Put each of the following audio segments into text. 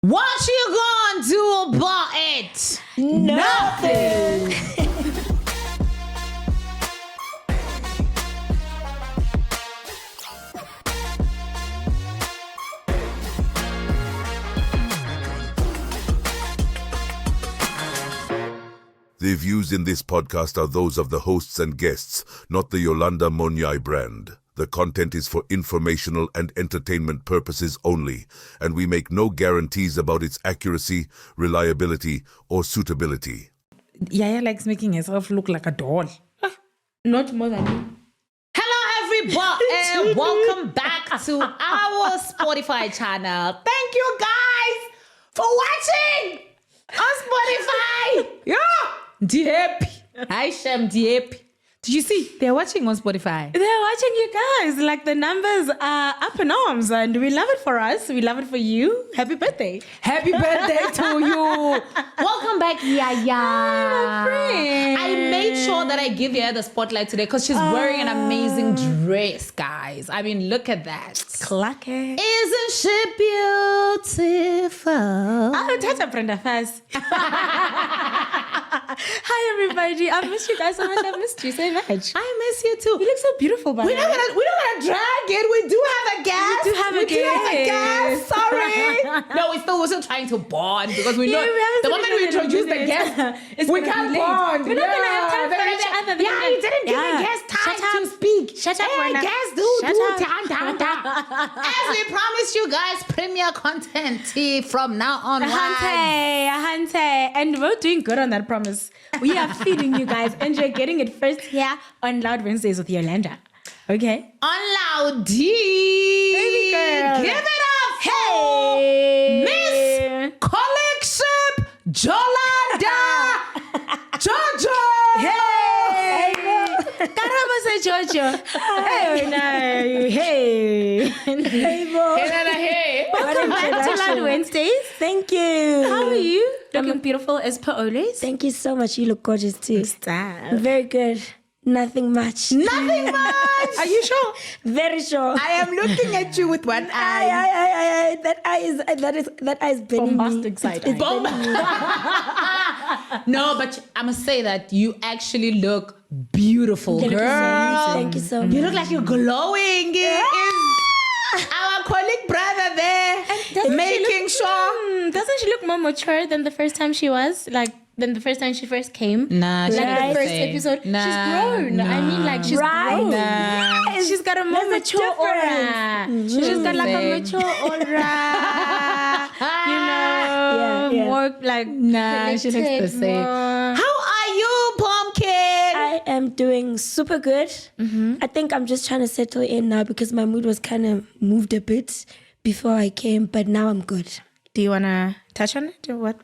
What you gonna do about it? Nothing. The views in this podcast are those of the hosts and guests, not the Yolanda Monyai brand. The content is for informational and entertainment purposes only, and we make no guarantees about its accuracy, reliability, or suitability. Yaya likes making herself look like a doll. Not more than me. Hello, everybody. Welcome back to our Spotify channel. Thank you guys for watching on Spotify. Yeah, happy. Hi, Shem, happy. Did you see? They're watching on Spotify. They're watching you guys. Like the numbers are up in arms, and we love it for us. We love it for you. Happy birthday. Happy birthday to you. Welcome back, Yaya. My friend. I made sure that I give Yaya the spotlight today because she's wearing an amazing dress, guys. I mean, look at that. Clacky. Isn't she beautiful? Oh, Tata Brenda first. Hi, everybody. I missed you guys so much. I missed you so much. I miss you too. You look so beautiful, by the We're way. not gonna drag it. We do have a guest. We do have a guest. Sorry. No, we're still trying to bond because we know we haven't the moment we seen each other introduce in the a guest, minute. we can't bond. We're not gonna have time for each other. Yeah, you didn't give the guest time to speak. Shut up, hey, Rona. guest, down. As we promised you guys, premier content from now on. Ahante. And we're doing good on that promise. We are feeding you guys, and you're getting it first here on Loud Wednesdays with Yolanda. Okay? On Loud D. Baby girl. Give it up for Hey. Miss Collection Yolanda Jojo. Hey! Karabo Sejojo. Hey, no. Hey. Hey, boy. Hey. Welcome back to Loud Wednesdays. Thank you. How are you? Looking beautiful as per always. Thank you so much. You look gorgeous too. Stop. Very good. Nothing much. Nothing much. Are you sure? Very sure. I am looking at you with one eye. Aye. That eye is bending me. Bombastic side It's eye. bending me. No, but I must say that you actually look beautiful, Thank you so girl. much. Thank you so much. You look like you're glowing. Is our colleague brother there making sure? Doesn't she look more mature than the first time she was? Than the first time she first came? Nah, Like Right. the first episode. She's grown. I mean, like, she's Right. grown. Nah. She's got a more There's a mature aura. She's got like a Same. mature aura. You know, Yeah. more like Nah, she looks the connected, same. more- How are you, pumpkin? I am doing super good. I think I'm just trying to settle in now because my mood was kind of moved a bit before I came, but now I'm good. Do you wanna touch on it? What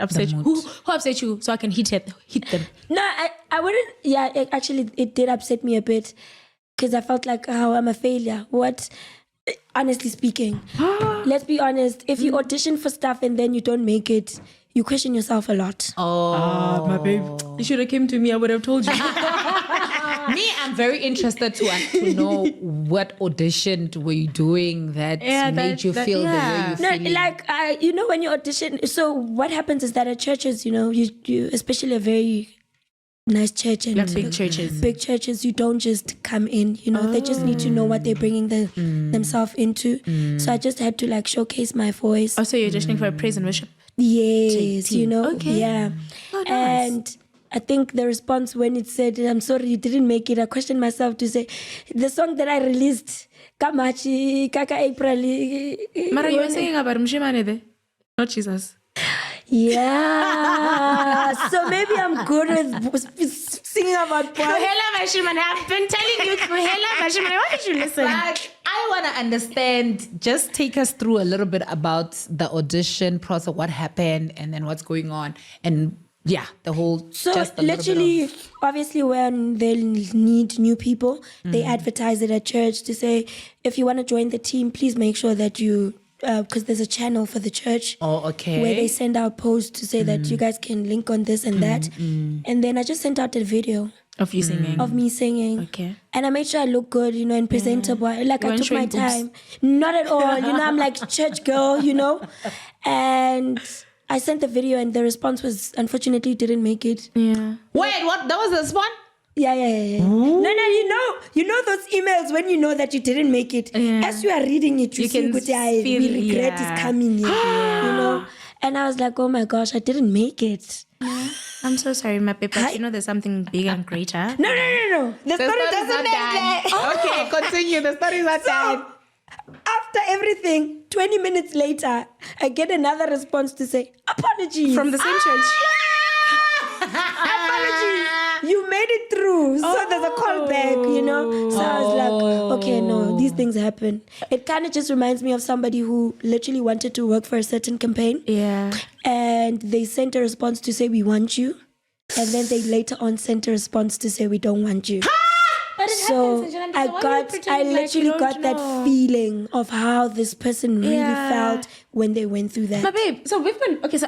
upset you? Who upset you? So I can hit them. No, I wouldn't. Yeah, it did upset me a bit because I felt like how I'm a failure. What? Honestly speaking, let's be honest. If you audition for stuff and then you don't make it, you question yourself a lot. Oh, My babe, you should have came to me. I would have told you. me, I'm very interested to know what audition were you doing that made you feel the way you No, feel. like when you audition. So what happens is that at churches, you especially a very nice church and Like big churches. big churches, you don't just come in. They just need to know what they're bringing themselves into. So I just had to like showcase my voice. Also, you're auditioning for a praise and worship. Yes, Okay. yeah. Oh, nice. And I think the response when it said, "I'm sorry you didn't make it," I questioned myself to say, the song that I released, Kamachi, Kaka April. Mara, you were singing about Mshimane there, not Jesus. Yeah. So maybe I'm good with singing about boys. I've been telling you, why did you listen? But I want to understand, just take us through a little bit about the audition process, what happened, and then what's going on. And yeah, the whole, So just a little literally, bit obviously, when they need new people, they advertise it at church to say, if you want to join the team, please make sure that you, because there's a channel for the church. Oh, okay. Where they send out posts to say that you guys can link on this and that. And then I just sent out a video. Of you singing. of me singing. Okay. And I made sure I look good, and presentable. Like, You I weren't took my showing boobs? time. Not at all. I'm like church girl, And I sent the video, and the response was, unfortunately, didn't make it. Yeah. Wait, what? That was the response? Yeah. No, you know those emails when you know that you didn't make it. Yeah. As you are reading it, you You see, can but feel- we regret yeah. is coming in, And I was like, oh my gosh, I didn't make it. I'm so sorry, my babe, but there's something bigger and greater. No. The story doesn't not end there. done. Okay, continue. The story is not done. After everything, 20 minutes later, I get another response to say, apologies. From the same church. Apologies. You made it through. So there's a call back, So I was like, okay, no, these things happen. It kind of just reminds me of somebody who literally wanted to work for a certain campaign. Yeah. And they sent a response to say, we want you. And then they later on sent a response to say, we don't want you. So I literally got that feeling of how this person really felt when they went through that. My babe, so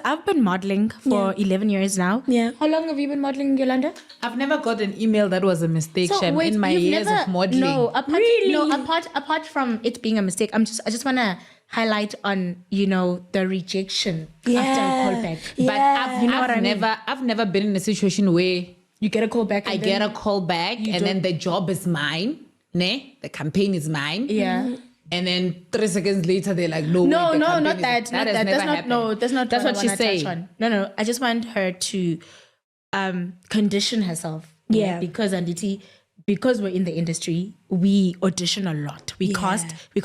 I've been modeling for 11 years now. Yeah. How long have you been modeling, Yolanda? I've never got an email that was a mistake, Shem, in my years of modeling. No, apart from it being a mistake, I just want to highlight on, the rejection after a callback. But I've never been in a situation where You get a call back. I get a call back and then the job is mine. The campaign is mine. Yeah. And then 3 seconds later, they're like, no, No, wait, the campaign not is- that. Not has that. never That's not. happened. No, that's not. That's what I she's wanna touch saying. on. No. I just want her to condition herself. Yeah. Because we're in the industry, we audition a lot. We call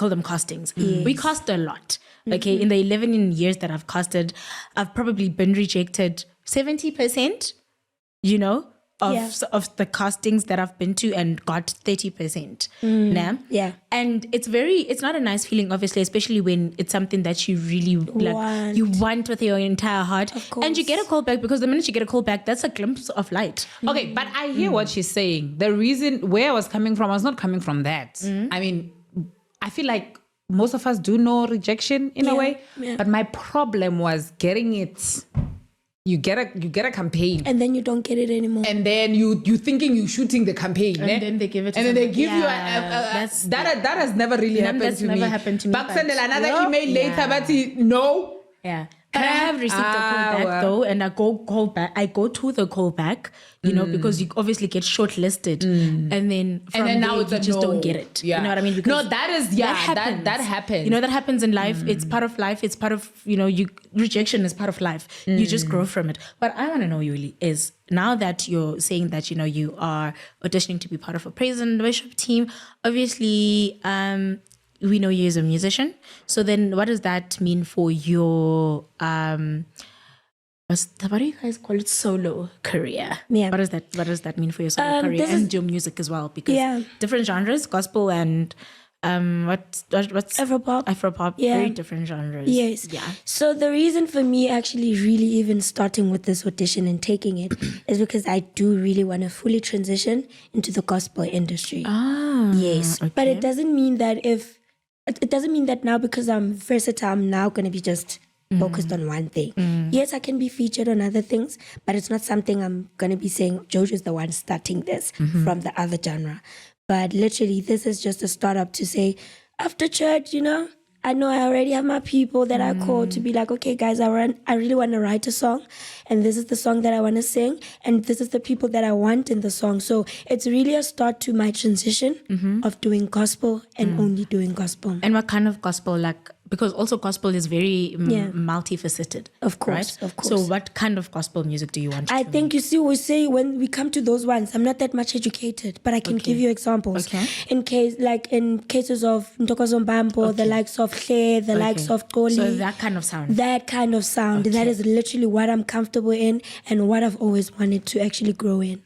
them castings. Yes. We cast a lot. Okay, in the 11 years that I've casted, I've probably been rejected 70%, of the castings that I've been to and got 30%. Yeah. And it's not a nice feeling, obviously, especially when it's something that you really Want. you want with your entire heart. Of course. And you get a call back, because the minute you get a call back, that's a glimpse of light. Okay, but I hear what she's saying. The reason where I was coming from, I was not coming from that. I mean, I feel like most of us do know rejection in a way, but my problem was getting it. You get a campaign, And then you don't get it anymore. and then you thinking you shooting the campaign, And then they give it to and then they somebody. give you That's- that has never really happened that's to me. never happened to me, Back but- send another No. email later, but no. Yeah. But I have received a call back well. though, and I go to the call back, because you obviously get shortlisted, and then from then now there, it's you a just no. don't get it. Yeah. You know what I mean? No, that is that happens. That happens in life. It's part of life. It's part of rejection is part of life. You just grow from it. But I want to know, Yuli, is now that you're saying that you are auditioning to be part of a praise and worship team, obviously we know you as a musician. So then what does that mean for your what do you guys call it, solo career? Yeah. What does that mean for your solo career this and is- your music as well? Because different genres, gospel and what's Afropop. Afropop, Yeah. very different genres. Yes. Yeah. So the reason for me actually really even starting with this audition and taking it is because I do really want to fully transition into the gospel industry. Yes. But it doesn't mean that now because I'm versatile, I'm now going to be just focused on one thing. Yes, I can be featured on other things, but it's not something I'm going to be saying, Jojo's the one starting this from the other genre. But literally, this is just a startup to say, after church, I know I already have my people that I call to be like, okay, guys, I really want to write a song, and this is the song that I want to sing, and this is the people that I want in the song. So it's really a start to my transition of doing gospel and only doing gospel. And what kind of gospel, because also gospel is very multifaceted. Of course, right? of course. So what kind of gospel music do you want I to think, you see, we say when we come to those ones, I'm not that much educated, but I can give you examples. Okay. In cases of Ntokozo Mbambo, the likes of Hle, the likes of Toli. So that kind of sound. That kind of sound. That is literally what I'm comfortable in and what I've always wanted to actually grow in.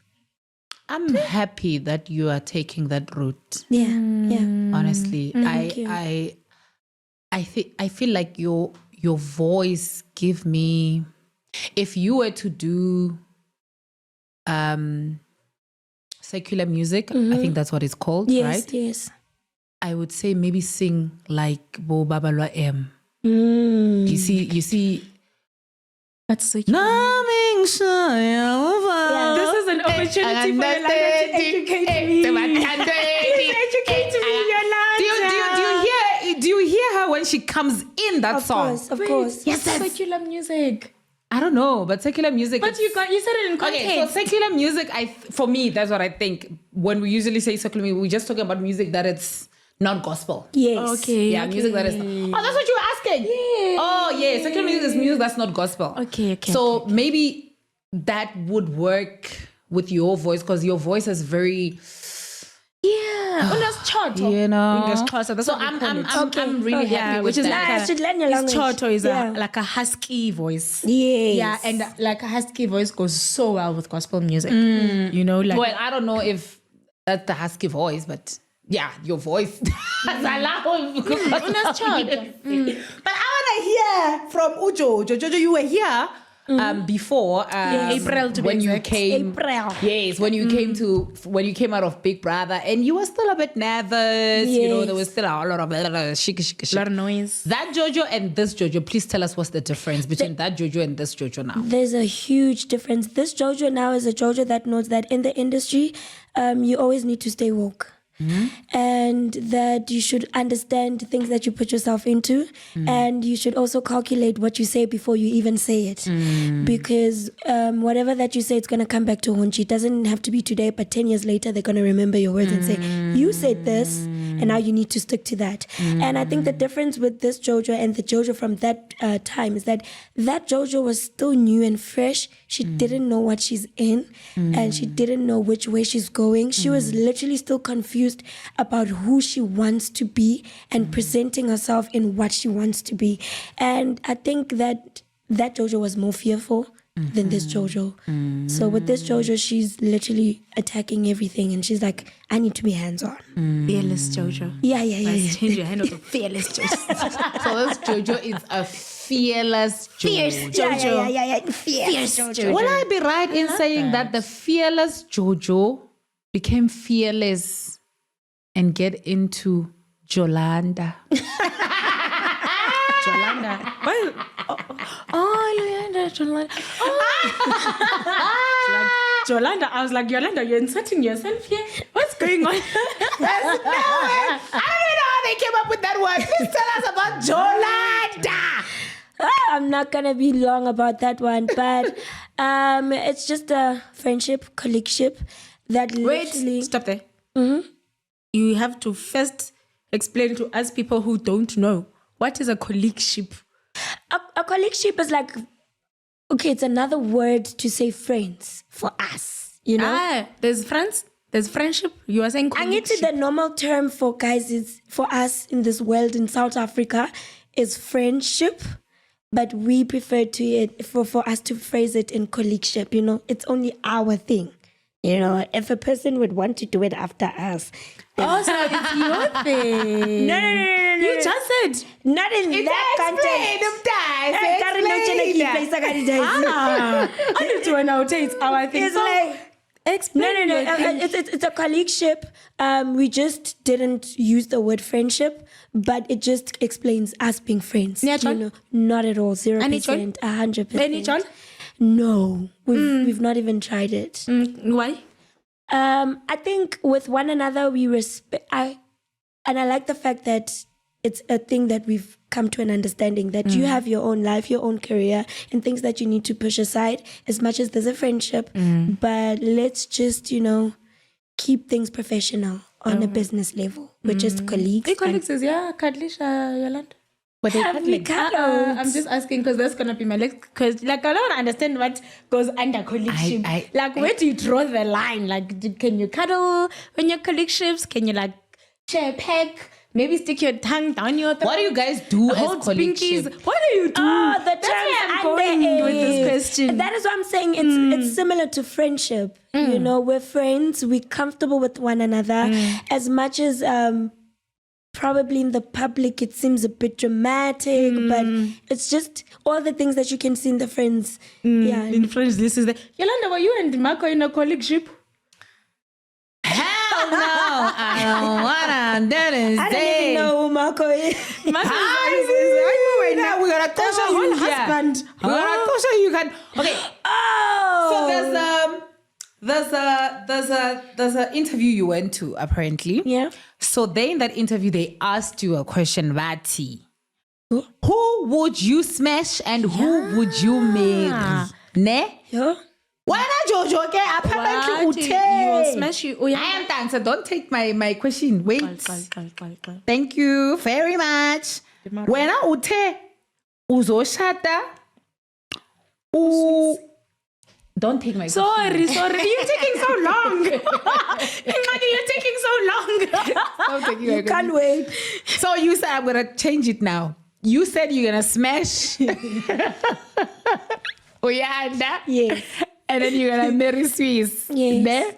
I'm happy that you are taking that route. Yeah. Honestly, Thank you. I feel like your voice give me, if you were to do secular music, I think that's what it's called, right? Yes. I would say maybe sing like Bo Babalwa M. Mm. You see That's so cute. Numbing sure. This is an opportunity for Yolanda to educate me. Please educate me, Yolanda. Do you hear her when she comes in that song? Of course. Yes, secular music. I don't know, but secular music. But you said it in context. Okay, so secular music, for me, that's what I think. When we usually say secular music, we're just talking about music that it's not gospel. Yes. Okay. Yeah, music that is. Oh, that's what you were asking. Yeah. Oh, yeah. Secular music is music that's not gospel. Okay. So maybe that would work with your voice because your voice is very. Yeah. That's choto. You know. That's what I'm really happy with which is that. like I should learn your language. Choto is Yeah. like a husky voice. Yes. Yeah, and like a husky voice goes so well with gospel music. You know, like Well, I don't know if that's the husky voice, but yeah, your voice. I love that's choto. But I want to hear from Ujo. Jojo, you were here before April to be when you exact. came. April. Yes, when you came out of Big Brother, and you were still a bit nervous. You know, Yes. there was still a lot of shika. A lot of noise. That Jojo and this Jojo, please tell us what's the difference between that Jojo and this Jojo now. There's a huge difference. This Jojo now is a Jojo that knows that in the industry, you always need to stay woke. And that you should understand things that you put yourself into, and you should also calculate what you say before you even say it, because whatever that you say, it's going to come back to haunt you. It doesn't have to be today, but 10 years later they're going to remember your words and say, you said this and now you need to stick to that. And I think the difference with this Jojo and the Jojo from that time is that Jojo was still new and fresh. She didn't know what she's in, and she didn't know which way she's going. She was literally still confused about who she wants to be and presenting herself in what she wants to be. And I think that Jojo was more fearful than this Jojo. So with this Jojo, she's literally attacking everything, and she's like, I need to be hands-on. Fearless Jojo. Yeah. Change your hand to fearless Jojo. So this Jojo is a fearless Jojo. Jojo. Yeah. Fierce Jojo. Will I be right in saying that the fearless Jojo became fearless and get into Yolanda? Yolanda. Yolanda. Yolanda. I was like, Yolanda, you're inserting yourself here. What's going on? I don't even know how they came up with that word. Please tell us about Yolanda. I'm not gonna be long about that one, but it's just a friendship, colleagueship that literally. Wait, stop there. You have to first explain to us people who don't know, what is a colleagueship? A colleagueship is like, okay, it's another word to say friends for us, you know? There's friends, there's friendship. You are saying I colleagueship. get to the normal term for guys is for us in this world in South Africa is friendship, but we prefer to it for us to phrase it in colleagueship, you know? It's only our thing. You know, if a person would want to do it after us. Oh, so it's your thing. No. You just said. Not in that context. I need to annotate our thing. It's So, like, explain. no. your thing. It's a colleagueship. We just didn't use the word friendship, but it just explains us being friends. You Nyachon? know, not at all. 0%, Anychon? 100%. Anychon? No, we've not even tried it. Why? I think with one another we respect. I like the fact that it's a thing that we've come to an understanding that you have your own life, your own career, and things that you need to push aside as much as there's a friendship. But let's just, keep things professional on a business level. We're just colleagues. Hey, colleagues is cuddlish, Yolanda. But they Have we cuddled? I'm just asking because that's gonna be my next. Because I don't understand what goes under colleagueship. Where do you draw the line? Can you cuddle when you're colleagueships? Can you share a peck? Maybe stick your tongue down your throat. what do you guys do as Hold colleagueship? pinkies. What do you do? Oh, the That's where I'm terms going with this underage. question. That is what I'm saying. It's similar to friendship. We're friends. We're comfortable with one another. As much as probably in the public it seems a bit dramatic, but it's just all the things that you can see in the friends. Yeah. In French, this is the Yolanda. Were you and Marco in a colleagueship? Hell no, I don't wanna do this. I don't even know who Marco is. Marco We're gonna torture you here. husband. We're gonna torture you can. Okay. Oh. So there's a interview you went to apparently. Yeah. So they in that interview they asked you a question, Vati. Who? Who would you smash and who would you marry? Ne? Yeah. Why not Jojo? Okay, apparently You will smash you. Oh, yeah. I am done, so don't take my question. Wait. Call. Thank you very much. When I ute uzoshada don't take my Sorry. You're taking so long. You're taking so long. You can't wait. So you said I'm gonna change it now. You said you're gonna smash Uyanda. Yes. And then you're gonna marry Swiss. Yes. Ne?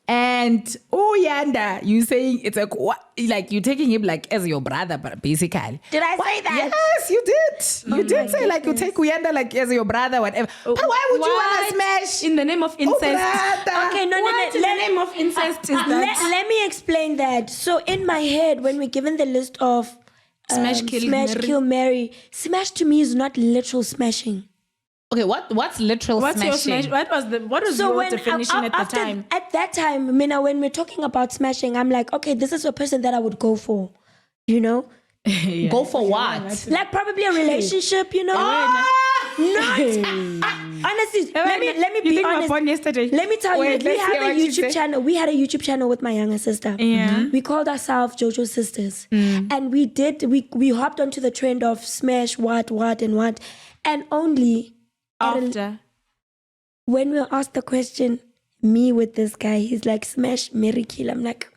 And Yolanda, you saying it's like you're taking him like as your brother, but basically. Did I say that? Yes, you did. You did say like you take Uyanda like as your brother, whatever. But why would you want to smash? In the name of incest. Okay, no. What in the name of incest is that? Let me explain that. So in my head, when we're given the list of Smash, kill, marry, smash to me is not literal smashing. Okay, what's literal smashing? Your smash? What was your definition at the time? At that time, Mina, when we're talking about smashing, I'm like, okay, this is a person that I would go for, you know? Yeah. Go for what? Like probably a relationship, you know? Honestly, let me be honest. Born yesterday? Let me tell you, we have a YouTube channel. We had a YouTube channel with my younger sister. Yeah. We called ourselves Jojo Sisters. And we hopped onto the trend of smash what. And only After. when we were asked the question, me with this guy, he's like, smash, marry, kill. I'm like,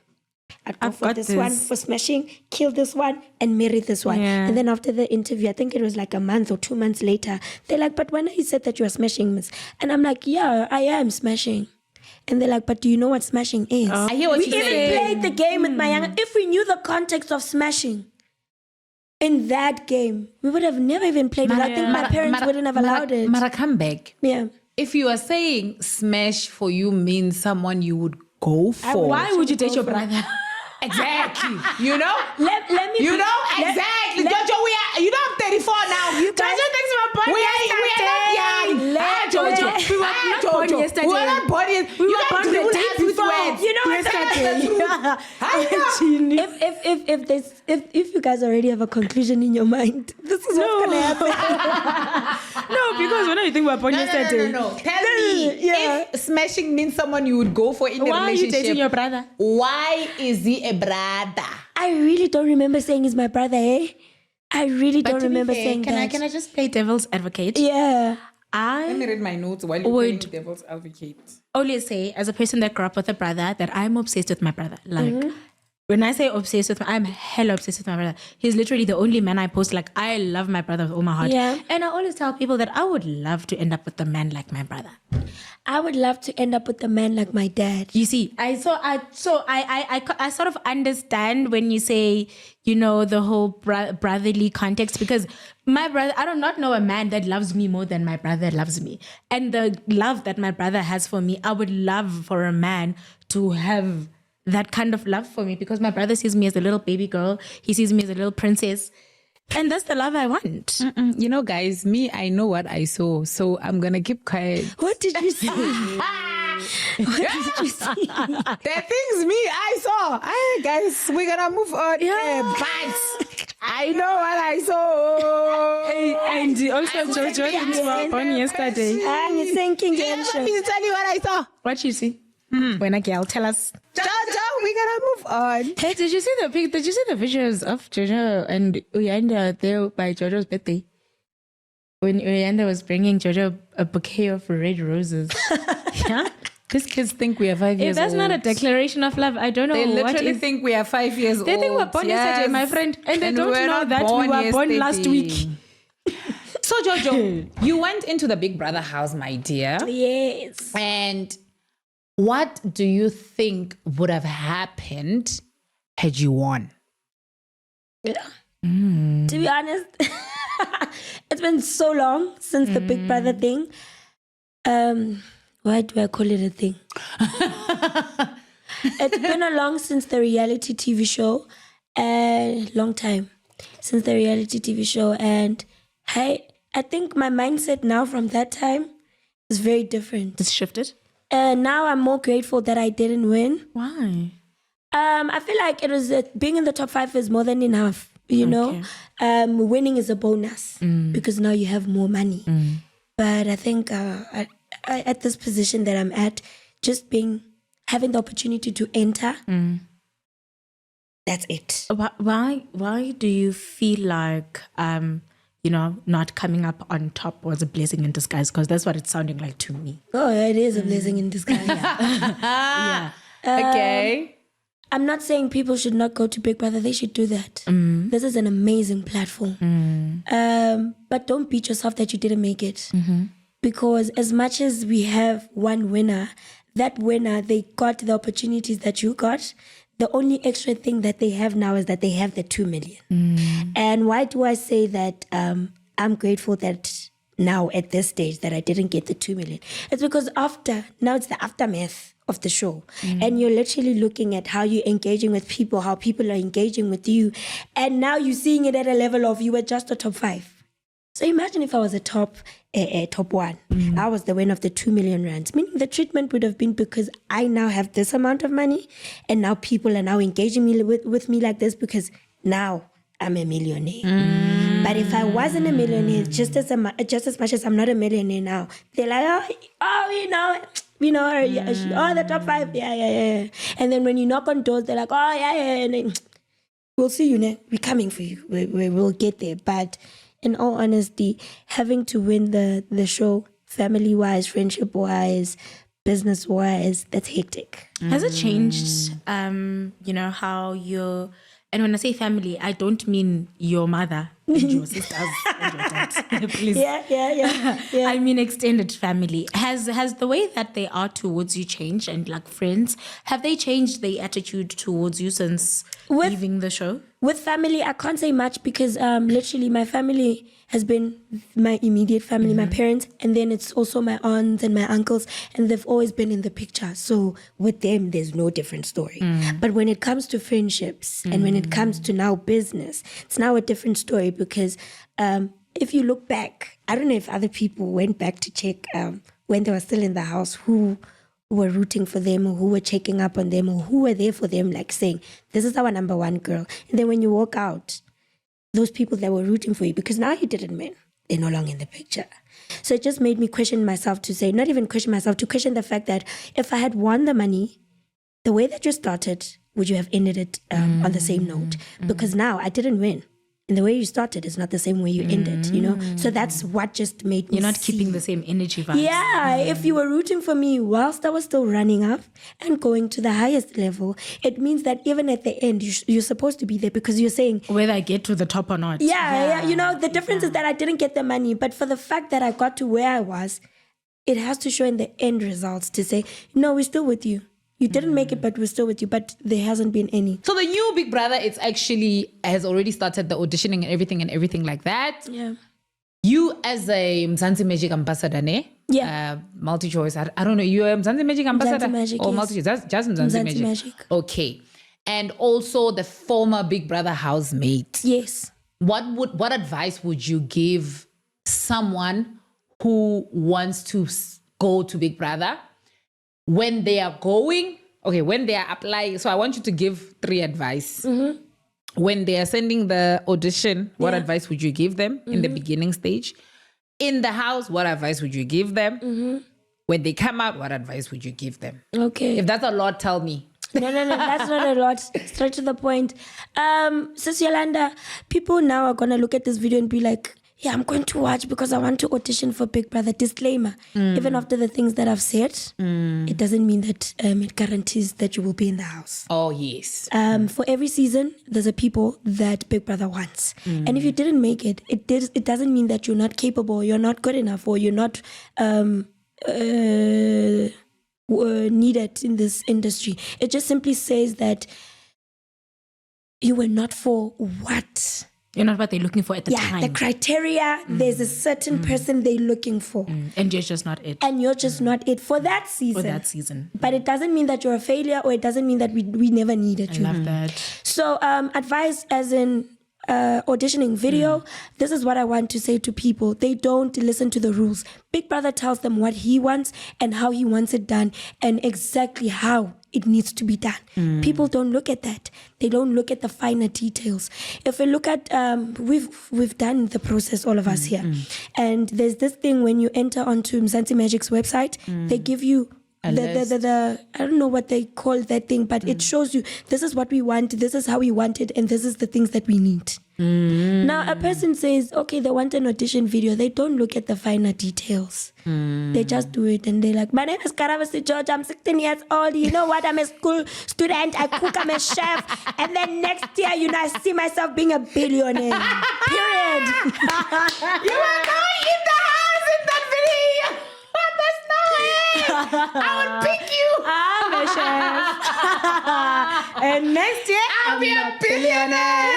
I'd go for this one for smashing, kill this one, and marry this one. Yeah. And then after the interview, I think it was like a month or 2 months later, they're like, but when you said that you are smashing, miss? And I'm like, yeah, I am smashing. And they're like, but do you know what smashing is? I hear what we you're even saying. played the game with my younger. If we knew the context of smashing in that game, we would have never even played it. I think my parents wouldn't have allowed it. Mara, come back. Yeah. If you are saying smash for you means someone you would go for. Why would you date your brother? Exactly. You know? Let me. You know? Exactly. Jojo, I'm 34 now. Jojo thinks we're born we are not young. Jojo. We were not born yesterday. We were not born yesterday. We were born the day before. You know what? If you guys already have a conclusion in your mind, this is what's gonna happen. No, because when you think we're born yesterday. No. Tell me, if smashing means someone you would go for in a Why are you relationship, dating your brother? why is he a brother? I really don't remember saying he's my brother, eh? I really don't remember saying that. Can I just play devil's advocate? Yeah. Let me read my notes while you're playing devil's advocate. Always say, as a person that grew up with a brother, that I'm obsessed with my brother. Like, when I say obsessed with him, I'm hella obsessed with my brother. He's literally the only man I post. Like, I love my brother with all my heart. Yeah. And I always tell people that I would love to end up with a man like my brother. I would love to end up with a man like my dad. You see, I sort of understand when you say, you know, the whole brotherly context, because my brother, I do not know a man that loves me more than my brother loves me. And the love that my brother has for me, I would love for a man to have that kind of love for me, because my brother sees me as a little baby girl. He sees me as a little princess. And that's the love I want. You know, guys, I know what I saw, so I'm going to keep quiet. What did you see? What did you see? The things I saw. Guys, we're going to move on. But I know what I saw. And also, Jojo thinks we were born yesterday. You're thinking, Let me tell you what I saw. What you see? When a girl tell us. Jojo, we gotta move on. Hey, did you see the visuals of Jojo and Uyanda there by Jojo's birthday? When Uyanda was bringing Jojo a bouquet of red roses. Yeah? These kids think we are 5 years If that's old. not a declaration of love, I don't know They what literally is. think we are 5 years old. They think we're born yesterday, my friend. And they don't we're know not that we were born last yesterday. week. So, Jojo, you went into the Big Brother house, my dear. Yes. And what do you think would have happened had you won? To be honest, it's been so long since the Big Brother thing. Why do I call it a thing? It's been a long since the reality TV show. A long time since the reality TV show. And I I think my mindset now from that time is very different. It's shifted. Now I'm more grateful that I didn't win. Why? I feel like it was being in the top 5 is more than enough. You know, winning is a bonus because now you have more money. But I think at this position that I'm at, just having the opportunity to enter, that's it. Why do you feel like not coming up on top was a blessing in disguise? Because that's what it's sounding like to me. Oh, it is a blessing in disguise. Yeah. Okay. I'm not saying people should not go to Big Brother. They should do that. This is an amazing platform. But don't beat yourself that you didn't make it. Because as much as we have one winner, that winner, they got the opportunities that you got. The only extra thing that they have now is that they have the 2 million. And why do I say that I'm grateful that now at this stage that I didn't get the 2 million? It's because now it's the aftermath of the show. And you're literally looking at how you're engaging with people, how people are engaging with you. And now you're seeing it at a level of you were just a top 5. So imagine if I was a top 1. I was the winner of the 2 million rands. Meaning the treatment would have been because I now have this amount of money and now people are now engaging me with me like this because now I'm a millionaire. But if I wasn't a millionaire, just as much as I'm not a millionaire now, they're like, we know her. Yeah, the top 5. Yeah. And then when you knock on doors, they're like, yeah. And then, we'll see you now. We're coming for you. We'll get there. But in all honesty, having to win the show, family-wise, friendship-wise, business-wise, that's hectic. Has it changed, how you're... And when I say family, I don't mean your mother and your sisters and your dad. Please. Yeah. I mean extended family. Has the way that they are towards you changed? And like friends, have they changed their attitude towards you since leaving the show? With family, I can't say much because literally my family has been my immediate family, my parents, and then it's also my aunts and my uncles, and they've always been in the picture. So with them, there's no different story. But when it comes to friendships and when it comes to now business, it's now a different story because if you look back, I don't know if other people went back to check when they were still in the house who were rooting for them or who were checking up on them or who were there for them, like saying, this is our number 1 girl. And then when you walk out, those people that were rooting for you, because now you didn't win, they're no longer in the picture. So it just made me question myself to say, not even question myself, to question the fact that if I had won the money, the way that you started, would you have ended it on the same note? Because now I didn't win. And the way you started is not the same way you ended, So that's what just made me You're not keeping the same energy vibes. Yeah, if you were rooting for me whilst I was still running up and going to the highest level, it means that even at the end, you're supposed to be there because you're saying... Whether I get to the top or not. Yeah. The difference is that I didn't get the money. But for the fact that I got to where I was, it has to show in the end results to say, no, we're still with you. You didn't make it, but we're still with you. But there hasn't been any. So the new Big Brother, it's actually has already started the auditioning and everything like that. Yeah. You as a Mzansi Magic ambassador, ne? Yeah. Multi-choice. I don't know. You're a Mzansi Magic ambassador? Mzansi Magic, or yes. multi-choice? That's just Mzansi Mzansi Magic. Okay. And also the former Big Brother housemate. Yes. What advice would you give someone who wants to go to Big Brother when they are going? Okay, when they are applying. So I want you to give 3 advice. When they are sending the audition, what advice would you give them in the beginning stage? In the house, what advice would you give them? When they come out, what advice would you give them? Okay. If that's a lot, tell me. No, that's not a lot. Straight to the point. Sis Yolanda, people now are going to look at this video and be like, yeah, I'm going to watch because I want to audition for Big Brother. Disclaimer, even after the things that I've said, it doesn't mean that it guarantees that you will be in the house. Oh, yes. For every season, there's a people that Big Brother wants. And if you didn't make it, it doesn't mean that you're not capable, you're not good enough, or you're not needed in this industry. It just simply says that you were not for what? You're not what they're looking for at the time. Yeah, the criteria, there's a certain person they're looking for. And you're just not it. And you're just not it for that season. But it doesn't mean that you're a failure, or it doesn't mean that we never needed you. I love that. So advice as in auditioning video, this is what I want to say to people. They don't listen to the rules. Big Brother tells them what he wants and how he wants it done and exactly how it needs to be done. People don't look at that. They don't look at the finer details. If we look at, we've done the process, all of us here. And there's this thing when you enter onto Mzansi Magic's website, they give you the I don't know what they call that thing, but it shows you this is what we want, this is how we want it, and this is the things that we need. Now a person says, okay, they want an audition video. They don't look at the finer details. They just do it and they're like, my name is Karabo Sejojo, I'm 16 years old. You know what? I'm a school student. I cook, I'm a chef. And then next year, I see myself being a billionaire. Period. You were going in the house in that video. There's no way. I would pick you. I'm a chef. And next year, I'll be a billionaire.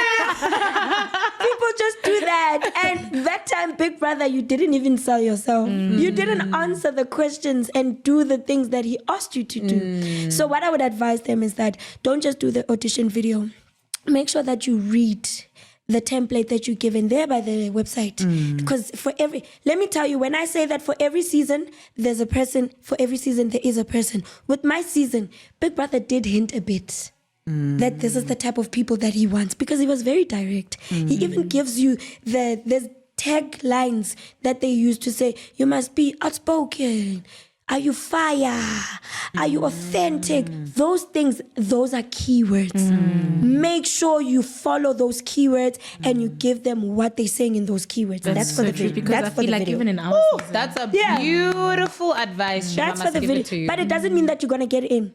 People just do that. And that time, Big Brother, you didn't even sell yourself. You didn't answer the questions and do the things that he asked you to do. So what I would advise them is that don't just do the audition video. Make sure that you read the template that you're given there by the website. Because let me tell you, when I say that for every season, there's a person, for every season, there is a person. With my season, Big Brother did hint a bit that this is the type of people that he wants because he was very direct. He even gives you there's tag lines that they use to say, you must be outspoken. Are you fire? Are you authentic? Those things, those are keywords. Make sure you follow those keywords and you give them what they're saying in those keywords. That's for the video. Because That's I for feel the like video. even in our season, That's a beautiful advice. That's I for must the give it to video. you. But it doesn't mean that you're going to get in.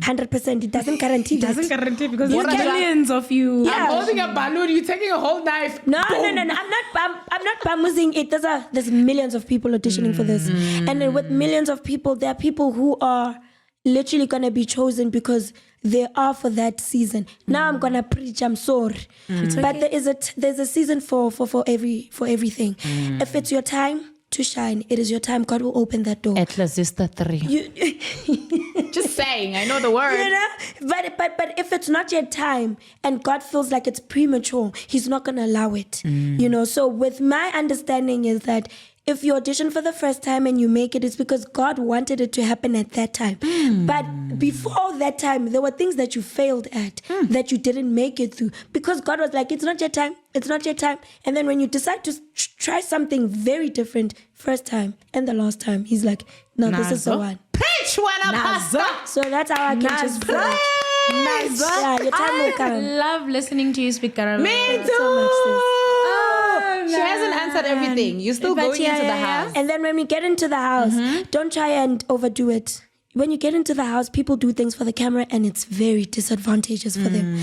100%. It doesn't guarantee that. doesn't guarantee because You there's can- millions of you. Yeah. I'm holding a balloon. You're taking a whole knife. No. I'm not bamusing it. There's millions of people auditioning for this. And then with millions of people, there are people who are literally going to be chosen because they are for that season. Now I'm going to preach. I'm sorry. But there's a season for everything. If it's your time to shine, it is your time. God will open that door. Ecclesiastes 3. Just saying. I know the word. You know, but if it's not your time and God feels like it's premature, He's not gonna allow it. You know. So with my understanding is that if you audition for the first time and you make it, it's because God wanted it to happen at that time. But before that time, there were things that you failed at that you didn't make it through because God was like, it's not your time. It's not your time. And then when you decide to try something very different, first time and the last time, He's like, no, this is the Nazo. one. Preach when I'm So that's how I can just Preach. Yeah, your time will I come. love listening to you speak Karabo. Me too. So much, sis. She hasn't answered everything. You're still But going yeah, into the yeah, house. And then when we get into the house, don't try and overdo it. When you get into the house, people do things for the camera and it's very disadvantageous for them.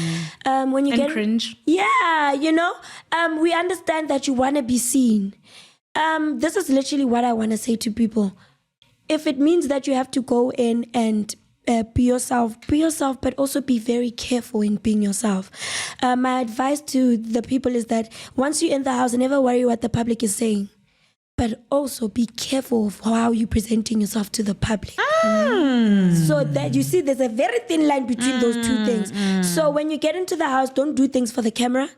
When you And get cringe. Yeah, you know, we understand that you want to be seen. This is literally what I want to say to people. If it means that you have to go in and be yourself, but also be very careful in being yourself. My advice to the people is that once you're in the house, never worry what the public is saying, but also be careful of how you're presenting yourself to the public. So that you see, there's a very thin line between those two things. So when you get into the house, don't do things for the camera.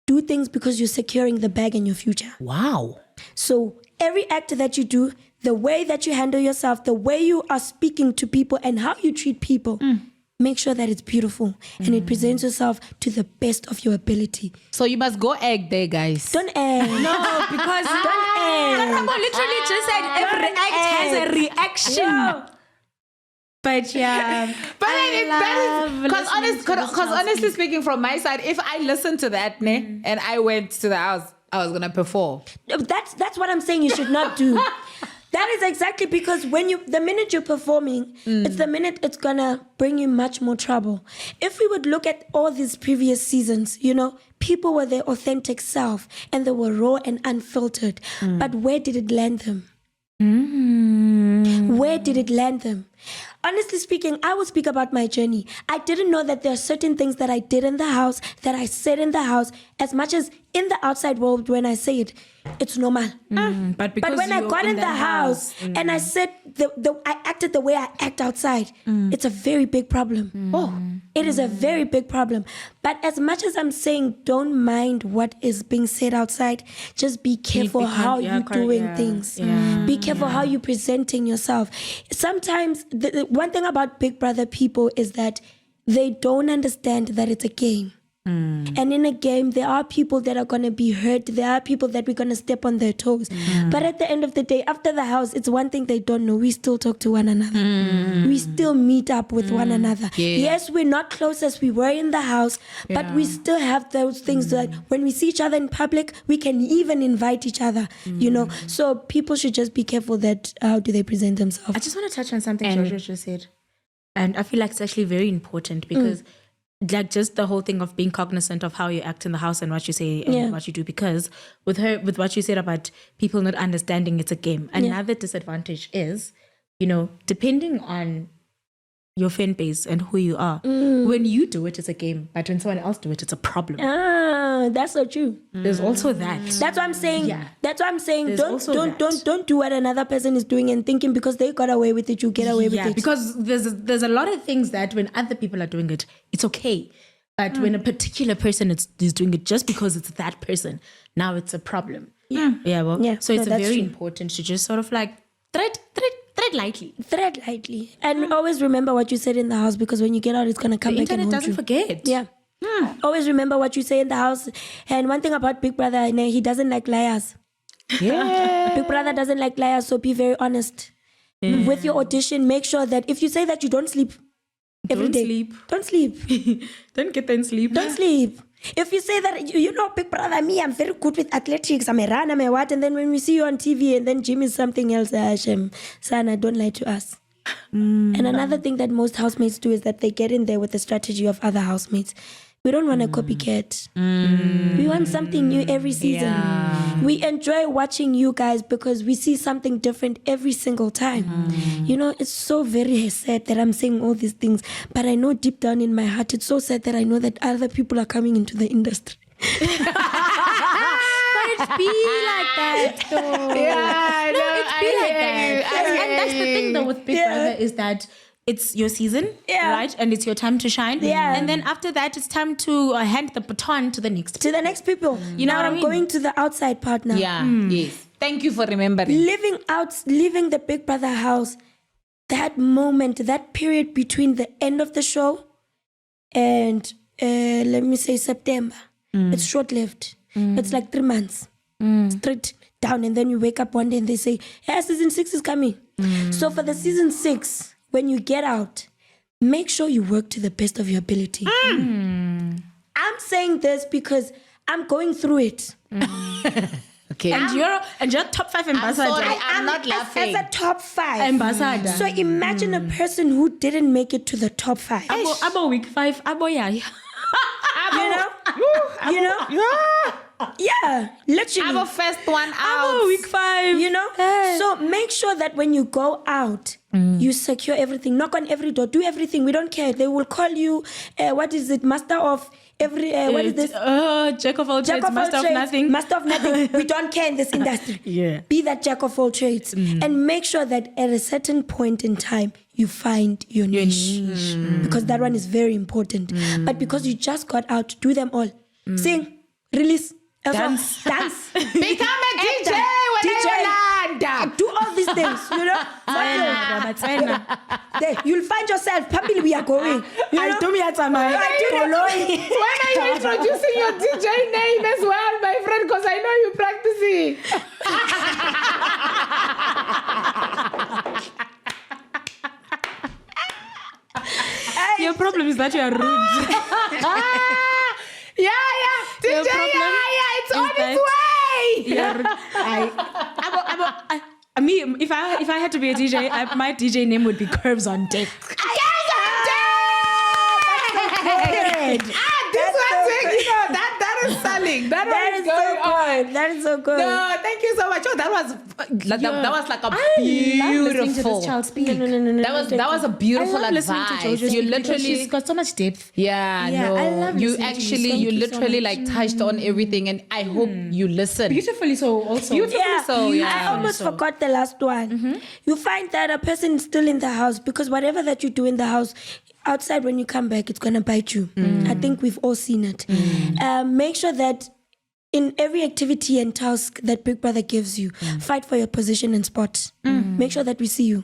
Do things because you're securing the bag in your future. Wow. So every act that you do, the way that you handle yourself, the way you are speaking to people and how you treat people, make sure that it's beautiful and it presents yourself to the best of your ability. So you must go egg there, guys. Don't egg. No, because Don't egg. Karabo literally just said every act has a reaction. But yeah, But I love because honestly speaking, from my side, if I listened to that and I went to the house, I was gonna perform. That's what I'm saying you should not do. That is exactly because the minute you're performing, it's the minute it's gonna bring you much more trouble. If we would look at all these previous seasons, you know, people were their authentic self and they were raw and unfiltered. But where did it land them? Where did it land them? Honestly speaking, I will speak about my journey. I didn't know that there are certain things that I did in the house, that I said in the house, as much as in the outside world, when I say it, it's normal. but When I got in the house and I said, I acted the way I act outside, it's a very big problem. It is a very big problem. But as much as I'm saying, don't mind what is being said outside, just be careful how you're doing things. Be careful how you're presenting yourself. Sometimes, the one thing about Big Brother people is that they don't understand that it's a game. And in a game, there are people that are going to be hurt. There are people that we're going to step on their toes. But at the end of the day, after the house, it's one thing they don't know. We still talk to one another. We still meet up with one another. Yes, we're not close as we were in the house, but we still have those things that when we see each other in public, we can even invite each other, you know. So people should just be careful that how do they present themselves. I just want to touch on something Jojo just said. And I feel like it's actually very important because like just the whole thing of being cognizant of how you act in the house and what you say and what you do, because with what you said about people not understanding it's a game, another disadvantage is, you know, depending on your fan base and who you are, when you do it, it's a game, but when someone else do it, it's a problem. That's so true. There's also that. That's what I'm saying. That's what I'm saying. There's Don't do what another person is doing and thinking because they got away with it, you get away with it. Because there's a lot of things that when other people are doing it, it's okay. But when a particular person is doing it just because it's that person, now it's a problem. So it's very important to just sort of like tread lightly. Tread lightly. And always remember what you said in the house, because when you get out, it's going to come the back and internet haunt doesn't you. forget. Yeah. Always remember what you say in the house. And one thing about Big Brother, he doesn't like liars. Big Brother doesn't like liars, so be very honest. With your audition, make sure that if you say that you don't sleep every day, don't sleep. Don't get in sleep. Don't sleep. If you say that, you know, Big Brother, me, I'm very good with athletics, I'm a runner, I'm a what, and then when we see you on TV and then Jim is something else, Sana, don't lie to us. And another thing that most housemates do is that they get in there with the strategy of other housemates. We don't want a copycat. We want something new every season. We enjoy watching you guys because we see something different every single time. You know, it's so very sad that I'm saying all these things, but I know deep down in my heart, it's so sad that I know that other people are coming into the industry. But it be like that, though. It be like that. And that's the thing, though, with Big Brother is that it's your season, right? And it's your time to shine. And then after that, it's time to hand the baton to the next people. To the next people. You know now what I I'm mean? going to the outside part now. Yes. Thank you for remembering. Leaving the Big Brother house, that moment, that period between the end of the show and, let me say, September. It's short-lived. It's like 3 months. Straight down. And then you wake up one day and they say, hey, season 6 is coming. So for the season 6... when you get out, make sure you work to the best of your ability. I'm saying this because I'm going through it. Okay. And you're top 5 ambassador. I'm sorry, I'm not laughing. As a top 5 ambassador. So imagine a person who didn't make it to the top 5. Abo week 5. Abo You know? Yeah, literally. I'm a first one out. Abo week 5. You know? So make sure that when you go out, you secure everything. Knock on every door. Do everything. We don't care. They will call you, what is it? Master of every, what is this? Jack of all trades, master of nothing. Master of nothing. We don't care in this industry. Be that jack of all trades. And make sure that at a certain point in time, you find your niche. Because that one is very important. But because you just got out, do them all. Sing, release, dance. Become a DJ Yolanda. Do all these things, you know. You'll find yourself. Probably we are going. You know? When are you introducing your DJ name as well, my friend? Because I know you're practicing. Your problem is that you are rude. DJ, it's on its way. I mean, if I had to be a DJ, my DJ name would be Curves on Deck. That is selling. That is so on. good. That is so good. No, thank you so much. Oh, that was like a beautiful. This child speak. No. That was a beautiful advice. You literally, she's got so much depth. I love you actually, you literally like touched on everything, and I hope you listened beautifully. So also, I almost forgot the last one. You find that a person is still in the house because whatever that you do in the house, outside when you come back, it's going to bite you. I think we've all seen it. Make sure that in every activity and task that Big Brother gives you, fight for your position and spot. Make sure that we see you.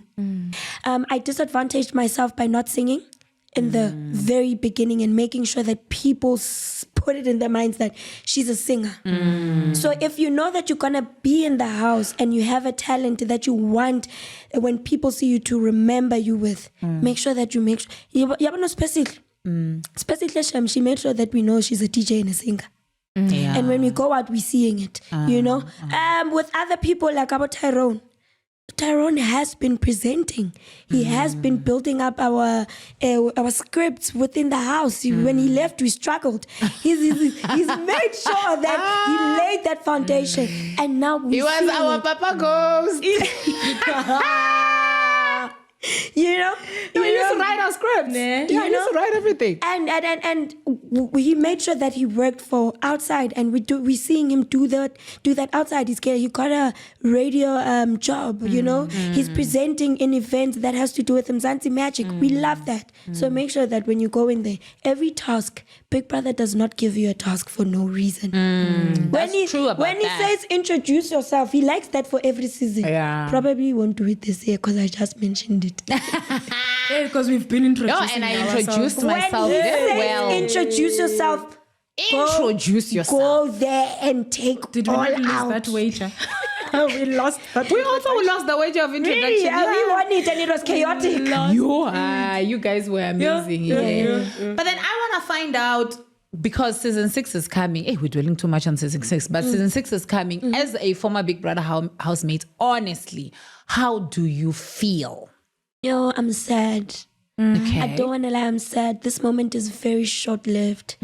I disadvantaged myself by not singing in the very beginning and making sure that people put it in their minds that she's a singer. So if you know that you're going to be in the house and you have a talent that you want when people see you to remember you with, make sure that you make sure. She made sure that we know she's a DJ and a singer. And when we go out, we're seeing it, you know. With other people like about Tyrone has been presenting. He has been building up our scripts within the house. When he left, we struggled. He's made sure that he laid that foundation, and now he was our Papa Ghost. You know, he used to write our scripts. He used to write everything. And he made sure that he worked for outside, and we're seeing him do that outside. He got a radio job. You know, he's presenting in events that has to do with Mzansi Magic. We love that. So make sure that when you go in there, every task, Big Brother does not give you a task for no reason. That's true about when he says introduce yourself, he likes that for every season. Probably won't do it this year because I just mentioned it. Because we've been introduced. And I introduced myself when he very says well. Introduce yourself. Introduce yourself. Go there and take Did we all not lose out. that wager? We lost that. We also lost the wager of introduction. Really? We won it and it was chaotic. You guys were amazing. But then I want to find out, because season 6 is coming. We're dwelling too much on season 6, but season 6 is coming. As a former Big Brother housemate, honestly, how do you feel? Yo, I'm sad. Okay. I don't want to lie, I'm sad. This moment is very short-lived.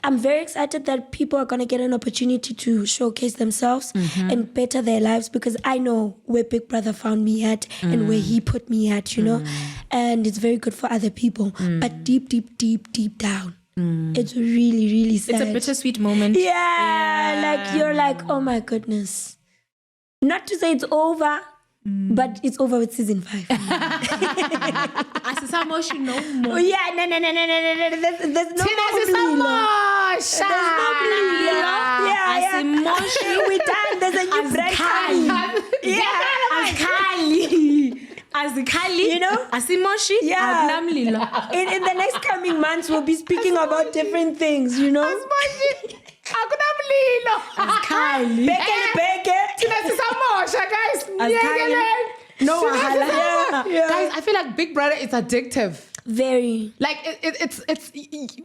I'm very excited that people are going to get an opportunity to showcase themselves and better their lives, because I know where Big Brother found me at and where he put me at, you know. And it's very good for other people. But deep down, it's really, really sad. It's a bittersweet moment. Yeah, like you're like, oh my goodness. Not to say it's over, but it's over with season 5. No more. Oh yeah, no. There's no more. There's no more. Yeah. We're done. There's a new brand coming. As Kali, you know? Asimoshi, Yeah. In the next coming months, we'll be speaking about different things, you know? Kali. No, guys, I feel like Big Brother is addictive. Very. Like it's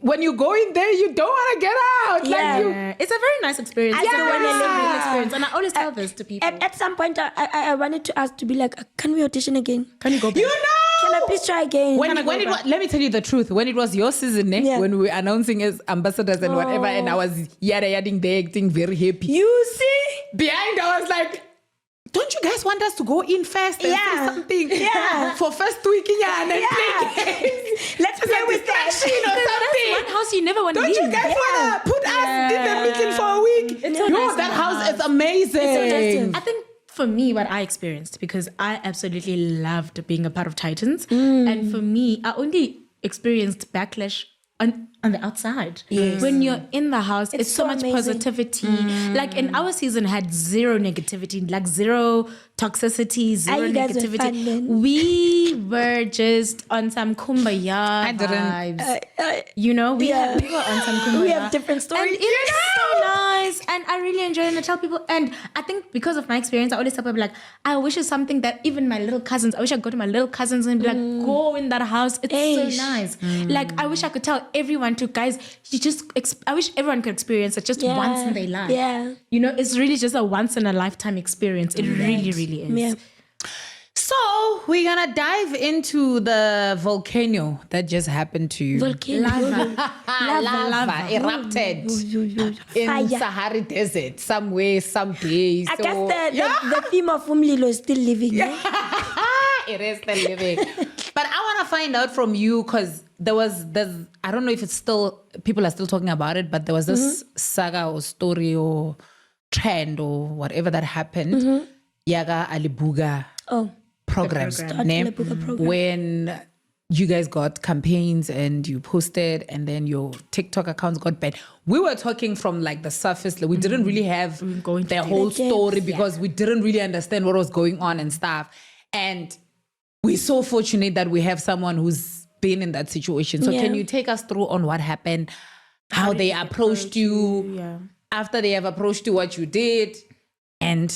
when you go in there, you don't want to get out. Yeah. Like It's a very nice experience. It's a very Yeah. nice experience. And I always tell this to people. At some point, I wanted to ask to be like, can we audition again? Can you go back? you know. Can I please try again? When it was, let me tell you the truth. When it was your season, when we were announcing as ambassadors and whatever, and I was yadding there, acting very happy. You see? Behind, I was like, don't you guys want us to go in first and say something for first week and then play games? Let's play with that. Or something. One house you never want to Don't leave. you guys want to put us in the weekend for a week? It's so nice that in the house is amazing. I think for me, what I experienced, because I absolutely loved being a part of Titans, and for me, I only experienced backlash on the outside. When you're in the house, it's so much amazing. positivity. Like in our season had zero negativity, like zero toxicity, zero you guys were negativity. fun, then. We were just on some kumbaya I didn't. vibes. You know, we were on some kumbaya. We have different stories. And it's so nice. And I really enjoy it. And I tell people, and I think because of my experience, I always tell people like, I wish it's something that even my little cousins, I wish I could go to my little cousins and be like, go in that house. It's so nice. Like, I wish I could tell everyone to, guys, you just, I wish everyone could experience it just once in their life. Yeah. You know, it's really just a once in a lifetime experience. It really, really is. Yeah. So we're gonna dive into the volcano that just happened to you. Lava erupted in Fire. Sahara Desert somewhere, someday. I So, guess the theme of Umlilo is still living. Yeah? it is still living. But I want to find out from you, because there's I don't know if it's still, people are still talking about it, but there was this saga or story or trend or whatever that happened. Yaga Alibuga program. Alibuga program. When you guys got campaigns and you posted and then your TikTok accounts got banned. We were talking from like the surface. Like, we didn't really have the whole story because we didn't really understand what was going on and stuff. And we're so fortunate that we have someone who's been in that situation. So can you take us through on what happened, how they approached you, after they have approached you, what you did, and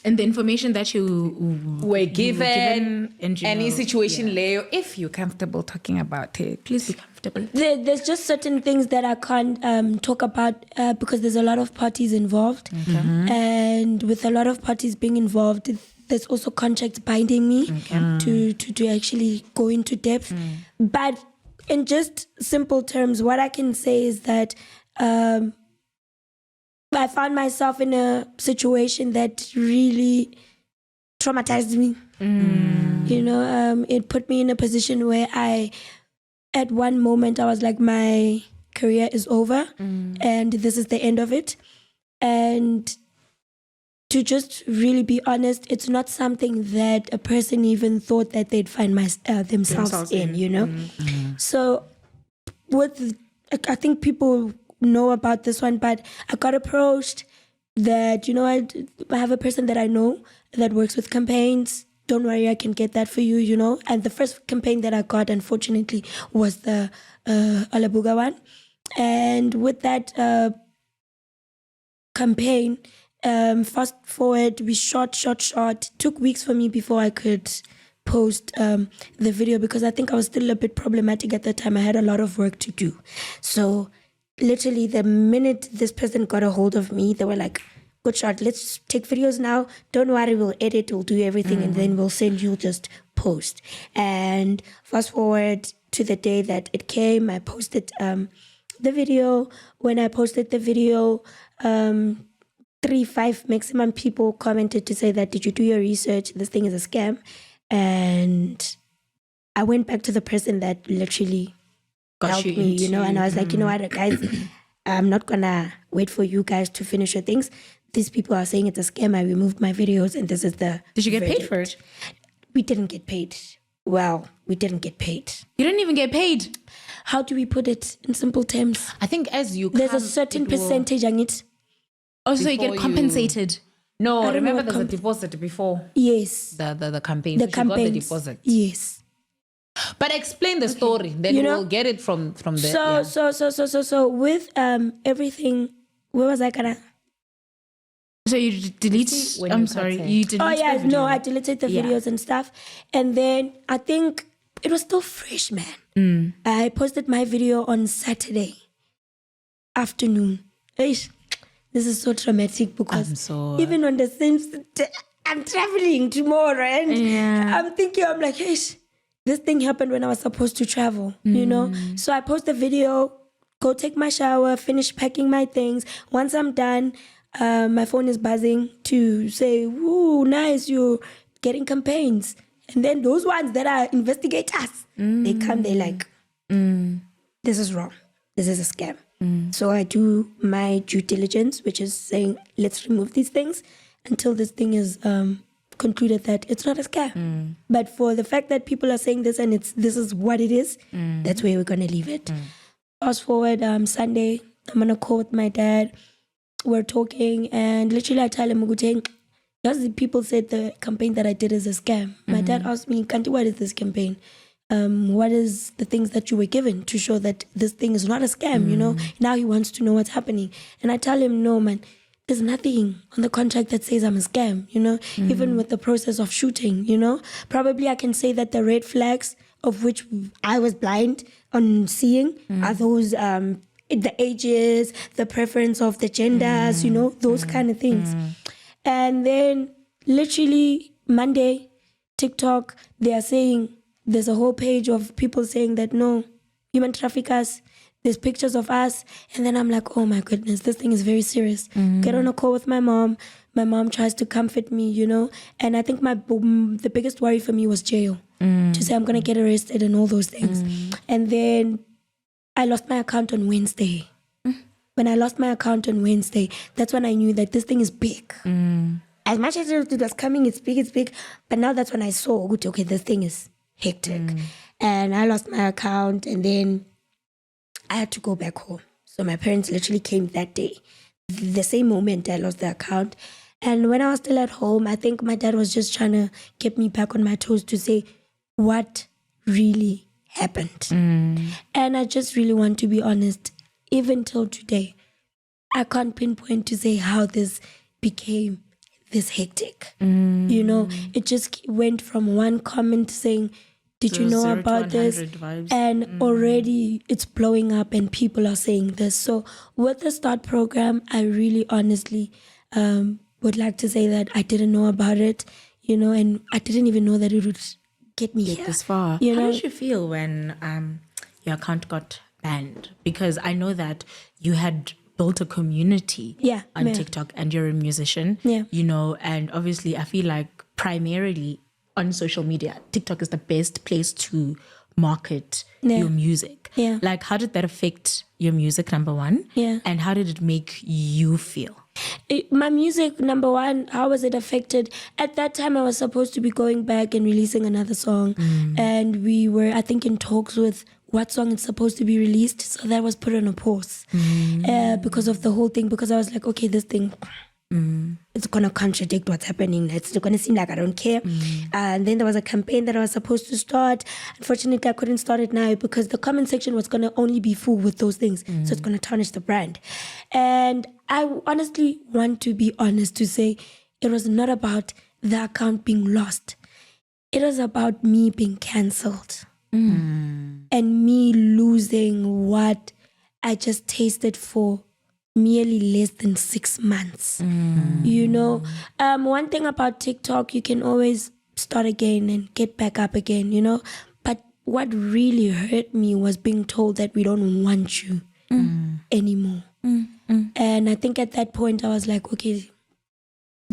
the information that you were given and any situation layer, if you're comfortable talking about it. Please be comfortable. There's just certain things that I can't talk about because there's a lot of parties involved. And with a lot of parties being involved, there's also contracts binding me to actually go into depth. But in just simple terms, what I can say is that I found myself in a situation that really traumatized me. You know, it put me in a position where at one moment I was like, my career is over and this is the end of it. And to just really be honest, it's not something that a person even thought that they'd find themselves in, you know? So I think people know about this one, but I got approached that, you know, I have a person that I know that works with campaigns. Don't worry, I can get that for you, you know? And the first campaign that I got, unfortunately, was the Alibuga one. And with that campaign, fast forward, we shot. Took weeks for me before I could post the video because I think I was still a bit problematic at the time. I had a lot of work to do. So literally the minute this person got a hold of me, they were like, good shot, let's take videos now. Don't worry, we'll edit, we'll do everything, and then we'll send you just post. And fast forward to the day that it came, I posted the video. When I posted the video, 3-5 maximum people commented to say that, did you do your research? This thing is a scam. And I went back to the person that literally helped me, you know, and I was like, you know what, guys, I'm not gonna wait for you guys to finish your things. These people are saying it's a scam. I removed my videos and this is the Did you get verdict. paid for it? We didn't get paid. Well, we didn't get paid. You didn't even get paid. How do we put it in simple terms? I think as you There's a certain percentage on it. Oh, so you get Before compensated. No, don't know remember what there's a deposit before Yes. the campaign. The So she got the campaigns. deposit. Yes. But explain the story, then You know, we'll get it from there. So with everything, where was I gonna? So you delete. when I'm you sorry, cut you delete. Oh yeah, the video. no, I deleted the videos and stuff, and then I think it was still fresh, man. I posted my video on Saturday afternoon. Eish, this is so traumatic because even on the same day, I'm traveling tomorrow, and I'm thinking, I'm like, hey, this thing happened when I was supposed to travel, you know? So I post the video, go take my shower, finish packing my things. Once I'm done, my phone is buzzing to say, "Ooh, nice, you're getting campaigns." And then those ones that are investigators, they come, they like, this is wrong. This is a scam. So I do my due diligence, which is saying, let's remove these things until this thing is concluded that it's not a scam. But for the fact that people are saying this and this is what it is, that's where we're going to leave it. Fast forward, Sunday, I'm on a call with my dad. We're talking and literally I tell him, because people said the campaign that I did is a scam. My dad asked me, Kanti, what is this campaign? What is the things that you were given to show that this thing is not a scam, you know? Now he wants to know what's happening. And I tell him, no, man, there's nothing on the contract that says I'm a scam, you know? Even with the process of shooting, you know? Probably I can say that the red flags of which I was blind on seeing are those, the ages, the preference of the genders, you know, those kind of things. And then literally Monday, TikTok, they are saying, there's a whole page of people saying that no, human traffickers, there's pictures of us. And then I'm like, oh my goodness, this thing is very serious. Get on a call with my mom. My mom tries to comfort me, you know. And I think the biggest worry for me was jail. To say I'm going to get arrested and all those things. And then I lost my account on Wednesday. When I lost my account on Wednesday, that's when I knew that this thing is big. As much as it was coming, it's big. But now that's when I saw, okay, this thing is hectic. and I lost my account, and then I had to go back home. So my parents literally came that day, the same moment I lost the account. And when I was still at home, I think my dad was just trying to get me back on my toes to say what really happened. And I just really want to be honest, even till today, I can't pinpoint to say how this became this hectic. You know, it just went from one comment saying, did you know 0 to about this? 100 vibes. And already it's blowing up and people are saying this. So with the START program, I really honestly would like to say that I didn't know about it, you know, and I didn't even know that it would get me here. This far. You How know? did you feel when your account got banned? Because I know that you had built a community on TikTok and you're a musician, you know, and obviously I feel like primarily on social media, TikTok is the best place to market your music. Like, how did that affect your music, number one? And how did it make you feel? My music, number one, how was it affected? At that time, I was supposed to be going back and releasing another song. And we were, I think, in talks with what song is supposed to be released. So that was put on a pause because of the whole thing. Because I was like, okay, this thing, it's going to contradict what's happening. It's going to seem like I don't care. And then there was a campaign that I was supposed to start. Unfortunately, I couldn't start it now because the comment section was going to only be full with those things. So it's going to tarnish the brand. And I honestly want to be honest to say it was not about the account being lost. It was about me being cancelled and me losing what I just tasted for merely less than 6 months. You know, one thing about TikTok, you can always start again and get back up again, you know. But what really hurt me was being told that we don't want you anymore. And I think at that point I was like, okay,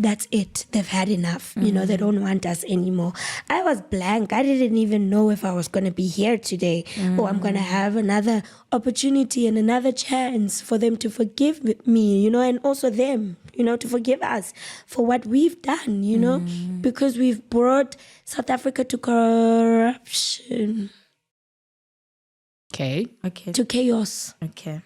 that's it. They've had enough. You know, they don't want us anymore. I was blank. I didn't even know if I was going to be here today or I'm going to have another opportunity and another chance for them to forgive me, you know, and also them, you know, to forgive us for what we've done, you know, because we've brought South Africa to corruption. Okay. To chaos. Okay.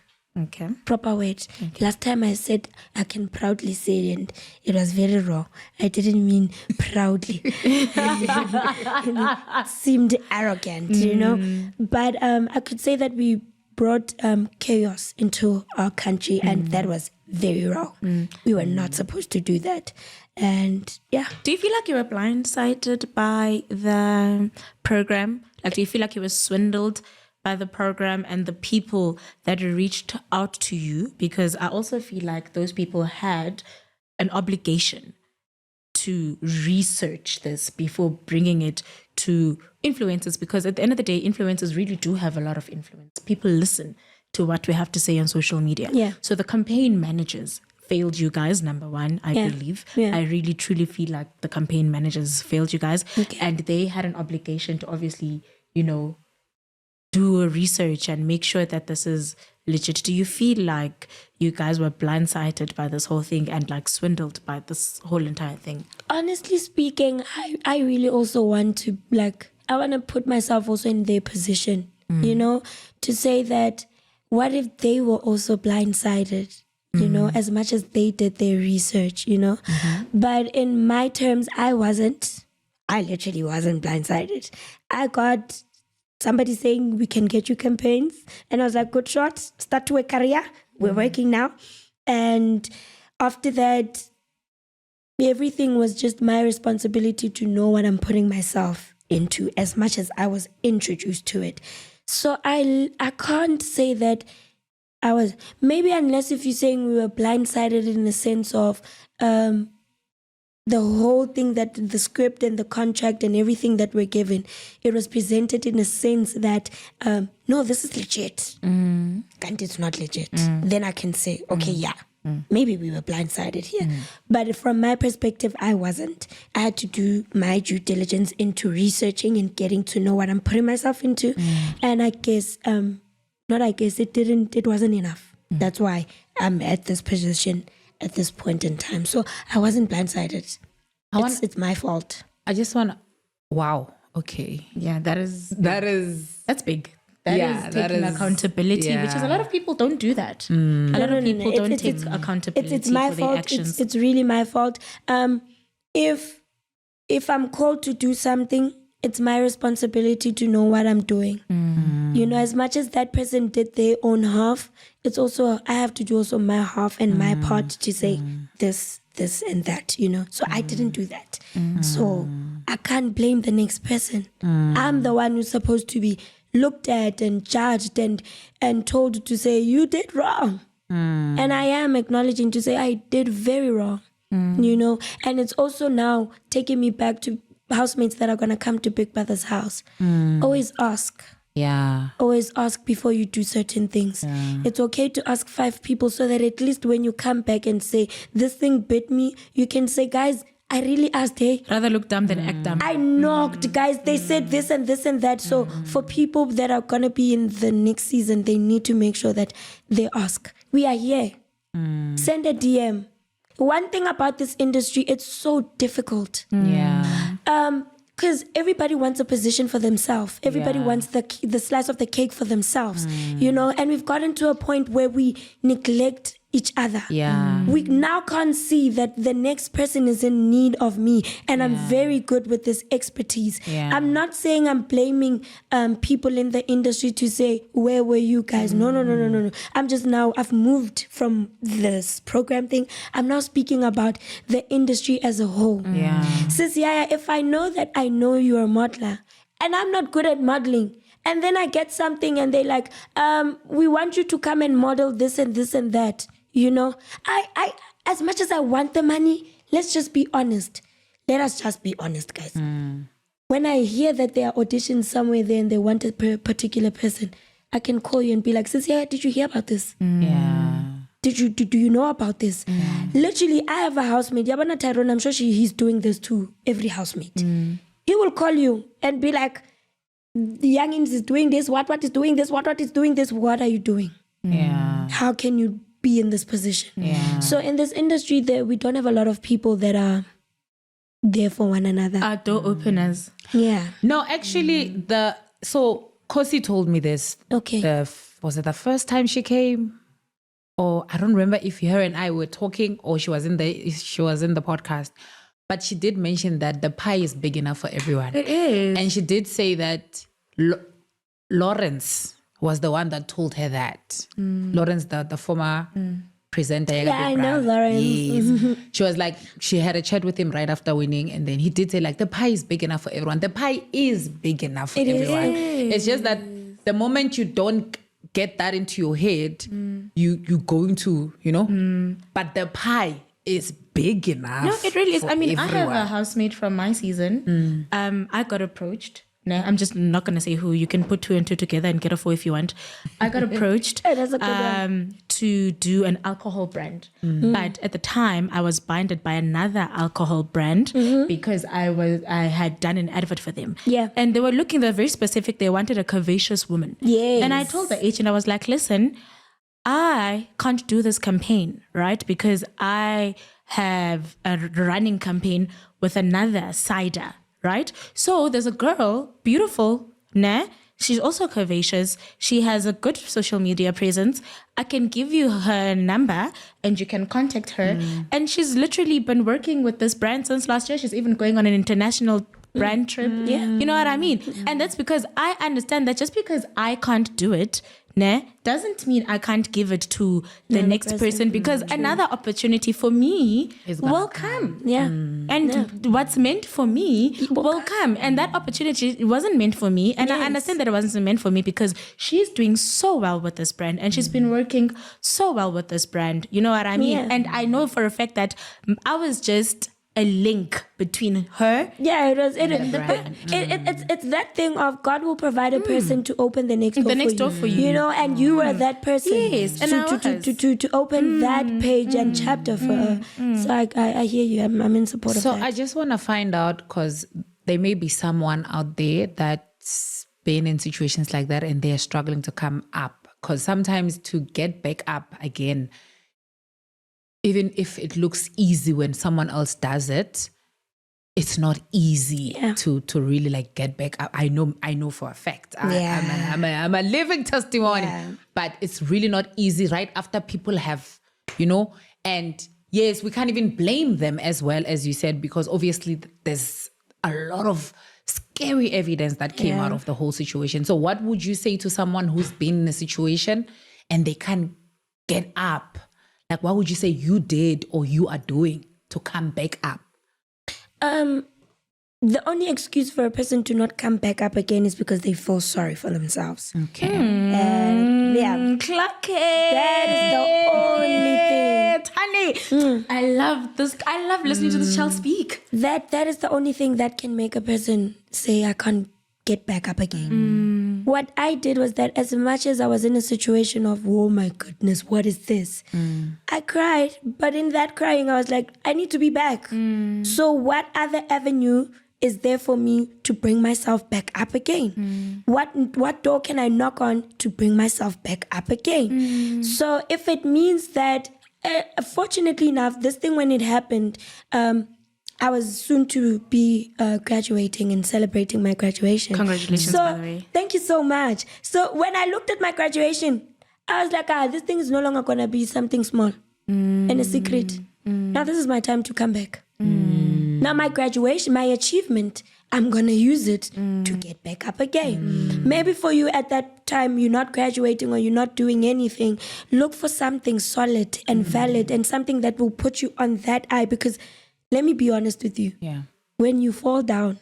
Proper word. Last time I said, I can proudly say, and it was very wrong. I didn't mean proudly. It seemed arrogant, you know. But I could say that we brought chaos into our country, and that was very wrong. We were not supposed to do that. And yeah. Do you feel like you were blindsided by the program? Like, do you feel like you were swindled by the program and the people that reached out to you? Because I also feel like those people had an obligation to research this before bringing it to influencers, because at the end of the day, influencers really do have a lot of influence. People listen to what we have to say on social media. So the campaign managers failed you guys, number one, I believe. I really truly feel like the campaign managers failed you guys. And they had an obligation to obviously, you know, do a research and make sure that this is legit. Do you feel like you guys were blindsided by this whole thing and like swindled by this whole entire thing? Honestly speaking, I really also want to, like, I want to put myself also in their position, you know, to say that what if they were also blindsided, you know, as much as they did their research, you know. But in my terms, I literally wasn't blindsided. I got somebody saying we can get you campaigns. And I was like, good shot, start to a career. We're working now. And after that, everything was just my responsibility to know what I'm putting myself into as much as I was introduced to it. So I can't say that I was, maybe unless if you're saying we were blindsided in the sense of the whole thing, that the script and the contract and everything that we're given, it was presented in a sense that, no, this is legit. And it's not legit. Then I can say, okay, maybe we were blindsided here. But from my perspective, I wasn't. I had to do my due diligence into researching and getting to know what I'm putting myself into. And I guess, it wasn't enough. That's why I'm at this position at this point in time. So I wasn't blindsided. It's my fault. I just want to, wow. Okay. Yeah, that's big. That Yeah, is that taking is- accountability, which is a lot of people don't do that. A lot of people don't take accountability It's my for their fault. actions. It's really my fault. If I'm called to do something, it's my responsibility to know what I'm doing. You know, as much as that person did their own half, it's also I have to do also my half and my part to say this, and that, you know. So I didn't do that. So I can't blame the next person. I'm the one who's supposed to be looked at and judged and told to say, you did wrong. And I am acknowledging to say I did very wrong. You know, and it's also now taking me back to housemates that are going to come to Big Brother's house. Always ask. Yeah. Always ask before you do certain things. It's okay to ask 5 people so that at least when you come back and say, this thing bit me, you can say, guys, I really asked, hey. Rather look dumb than act dumb. I knocked, guys. They said this and this and that. So for people that are going to be in the next season, they need to make sure that they ask. We are here. Send a DM. One thing about this industry, it's so difficult. Yeah. Because everybody wants a position for themselves. Everybody wants the slice of the cake for themselves, you know. And we've gotten to a point where we neglect each other. Yeah. We now can't see that the next person is in need of me, and I'm very good with this expertise. Yeah. I'm not saying I'm blaming people in the industry to say, where were you guys? No. I'm just now, I've moved from this program thing. I'm now speaking about the industry as a whole. Yeah. Sis Yaya, if I know that I know you're a modeler and I'm not good at modeling, and then I get something and they like, we want you to come and model this and this and that. You know, I as much as I want the money, let's just be honest. Let us just be honest, guys. When I hear that there are auditions somewhere there and they want a particular person, I can call you and be like, sis, yeah, did you hear about this? Yeah. Do you know about this? Literally, I have a housemate, Yabana Tyrone, I'm sure he's doing this to every housemate. He will call you and be like, the youngins is doing this, what is doing this, what is doing this, what are you doing? Yeah. How can you be in this position? Yeah. So in this industry, we don't have a lot of people that are there for one another. Our door openers. Yeah. No, actually, so Kosi told me this. Okay. Was it the first time she came? Or I don't remember if her and I were talking or she was in the podcast. But she did mention that the pie is big enough for everyone. It is. And she did say that Lawrence was the one that told her that. Lawrence, the former presenter. Yeah, I know Lawrence. Yes. She was like, she had a chat with him right after winning. And then he did say like, the pie is big enough for everyone. The pie is big enough for everyone. It's just that the moment you don't get that into your head, you're going to, you know, but the pie is big enough. No, it really is. I mean, everyone. I have a housemate from my season. I got approached. No, I'm just not going to say who. You can put 2 and 2 together and get a 4 if you want. I got approached That's a good one. to do an alcohol brand. But at the time, I was binded by another alcohol brand because I had done an advert for them. Yeah. And they're very specific. They wanted a curvaceous woman. Yes. And I told the agent, I was like, listen, I can't do this campaign, right? Because I have a running campaign with another cider, right? So there's a girl, beautiful, nah? She's also curvaceous. She has a good social media presence. I can give you her number and you can contact her. And she's literally been working with this brand since last year. She's even going on an international brand trip. Yeah. You know what I mean? And that's because I understand that just because I can't do it, doesn't mean I can't give it to the next person because another opportunity for me will come. Yeah. And what's meant for me will come. And that opportunity, it wasn't meant for me. And I understand that it wasn't meant for me because she's doing so well with this brand and she's been working so well with this brand. You know what I mean? Yeah. And I know for a fact that I was just a link between her. Yeah, it was. brand. It's that thing of God will provide a person to open the next door The next for door you. for you. You know, and you were that person. Yes, and I was. to open that page and chapter for her. So I hear you. I'm in support of So that. I just want to find out because there may be someone out there that's been in situations like that and they're struggling to come up. Because sometimes to get back up again, even if it looks easy when someone else does it, it's not easy to really like get back up. I know for a fact. I'm a living testimony. Yeah. But it's really not easy right after people have, and yes, we can't even blame them as well, as you said, because obviously there's a lot of scary evidence that came out of the whole situation. So what would you say to someone who's been in a situation and they can't get up? Like, what would you say you did or you are doing to come back up? The only excuse for a person to not come back up again is because they feel sorry for themselves. Okay. And Clock it. that is the only thing. Honey, I love this. I love listening to this child speak. That is the only thing that can make a person say, I can't get back up again. What I did was that as much as I was in a situation of, oh my goodness, what is this? I cried, but in that crying, I was like, I need to be back. So what other avenue is there for me to bring myself back up again? What door can I knock on to bring myself back up again? So if it means that, fortunately enough, this thing when it happened, I was soon to be graduating and celebrating my graduation. Congratulations, by the way. Thank you so much. So when I looked at my graduation, I was like, this thing is no longer going to be something small and a secret. Now this is my time to come back. Now my graduation, my achievement, I'm going to use it to get back up again. Maybe for you at that time, you're not graduating or you're not doing anything. Look for something solid and valid and something that will put you on that eye, because let me be honest with you. Yeah. When you fall down,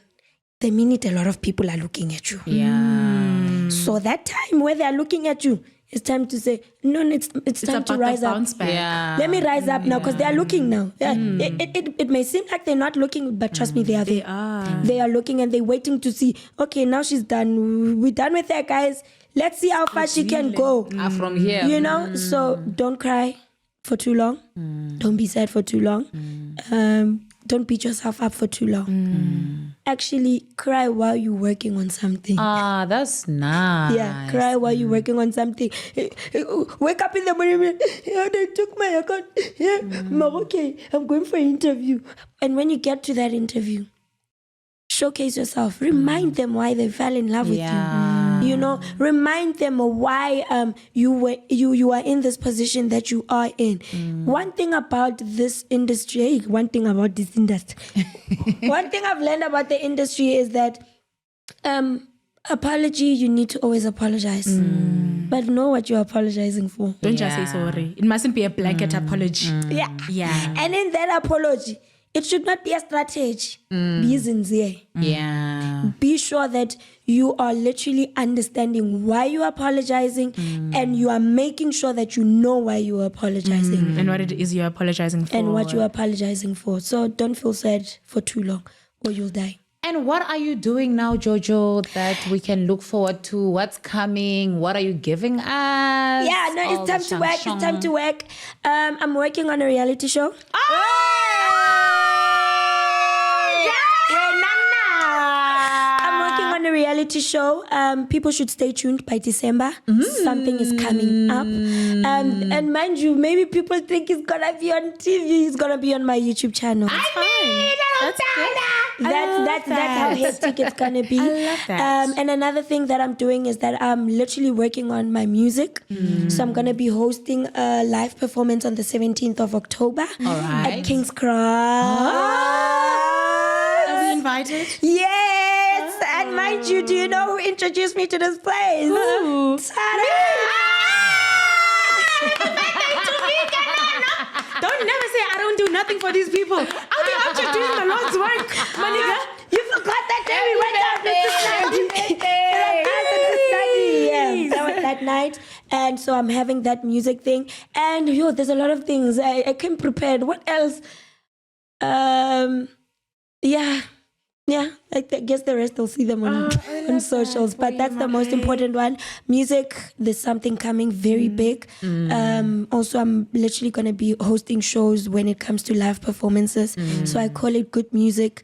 the minute a lot of people are looking at you. Yeah. So that time where they're looking at you, it's time to say, no, it's time to rise up. Yeah. Let me rise up now, because they are looking now. Yeah. It may seem like they're not looking, but trust me, they are. They are. They are looking and they're waiting to see, okay, now she's done. We're done with her, guys. Let's see how far she can go. From here. So don't cry for too long. Don't be sad for too long. Don't beat yourself up for too long. Actually, cry while you're working on something. That's nice. Yeah, cry while you're working on something. Wake up in the morning. They took my account. Okay, I'm going for an interview. And when you get to that interview, showcase yourself. Remind them why they fell in love with you. Remind them why you are in this position that you are in. One thing about this industry, one thing I've learned about the industry is that apology, you need to always apologize. But know what you're apologizing for. Don't just say sorry. It mustn't be a blanket apology. Yeah. And in that apology, it should not be a strategy. Be sincere. Yeah. Be sure that you are literally understanding why you're apologizing and you are making sure that you know why you are apologizing. And what it is you're apologizing for. And what you're apologizing for. So don't feel sad for too long or you'll die. And what are you doing now, Jojo, that we can look forward to? What's coming? What are you giving us? Yeah, no, it's time to work. It's time to work. I'm working on a reality show. Reality show. People should stay tuned by December. Something is coming up. And mind you, maybe people think it's gonna be on TV. It's gonna be on my YouTube channel. That's how hectic it's gonna be. I love that. And another thing that I'm doing is that I'm literally working on my music. So I'm gonna be hosting a live performance on the 17th of October at King's Cross. Are we invited? Yes! And mind you, do you know who introduced me to this place? Who? Tara! Don't never say I don't do nothing for these people. I'll be out here doing the Lord's work, my nigga. You forgot that day we went out that was that night. And so I'm having that music thing. And there's a lot of things. I came prepared. What else? Yeah, I guess the rest will see them on socials. But that's the most important one. Music, there's something coming very big. Also, I'm literally going to be hosting shows when it comes to live performances. So I call it Good Music,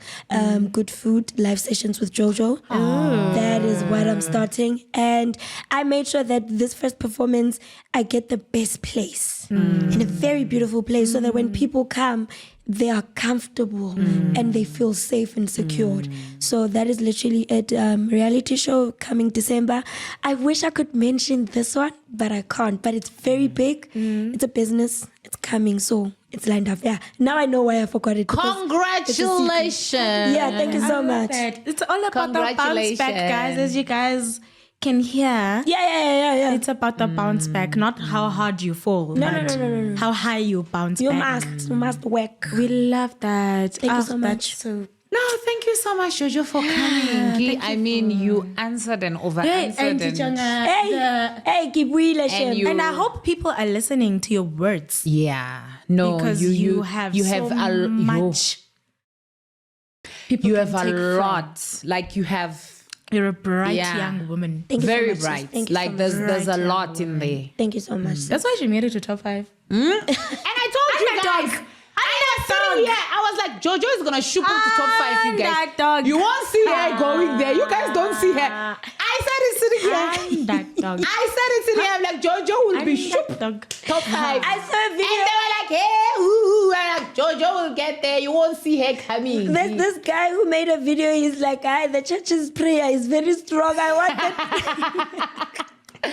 Good Food, live sessions with Jojo. That is what I'm starting. And I made sure that this first performance, I get the best place. In a very beautiful place, so that when people come, they are comfortable and they feel safe and secured. So that is literally it. Reality show coming December. I wish I could mention this one, but I can't. But it's very big. It's a business. It's coming, so it's lined up. Yeah. Now I know why I forgot it. Congratulations. Yeah, thank you so much. It's all about the bounce back, guys, as you guys can hear. Yeah. It's about the bounce back, not how hard you fall. No. How high you bounce You back. must work. We love that. Thank you so much. So No, thank you so much, Jojo, for coming. I mean, you answered and over-answered. Hey, keep relationship. and I hope people are listening to your words. Yeah. No, Because you have so much. People You can have a take from. lot. Like you have You're a bright Yeah. young woman. Thank you very so much. bright. Thank you Like so there's much. a lot in there. Thank you so much. That's why she made it to top 5. And I told you guys. I was sitting here. I was like, Jojo is gonna shoot into top 5, you guys. That dog. You won't see her going there. You guys don't see her. I said it sitting here. I'm that dog. I said it sitting here. I'm like, Jojo will be shoot that dog. top 5. I saw a And video. they were like, hey, ooh, and like, Jojo will get there. You won't see her coming. There's this guy who made a video. He's like, the church's prayer is very strong. I want that.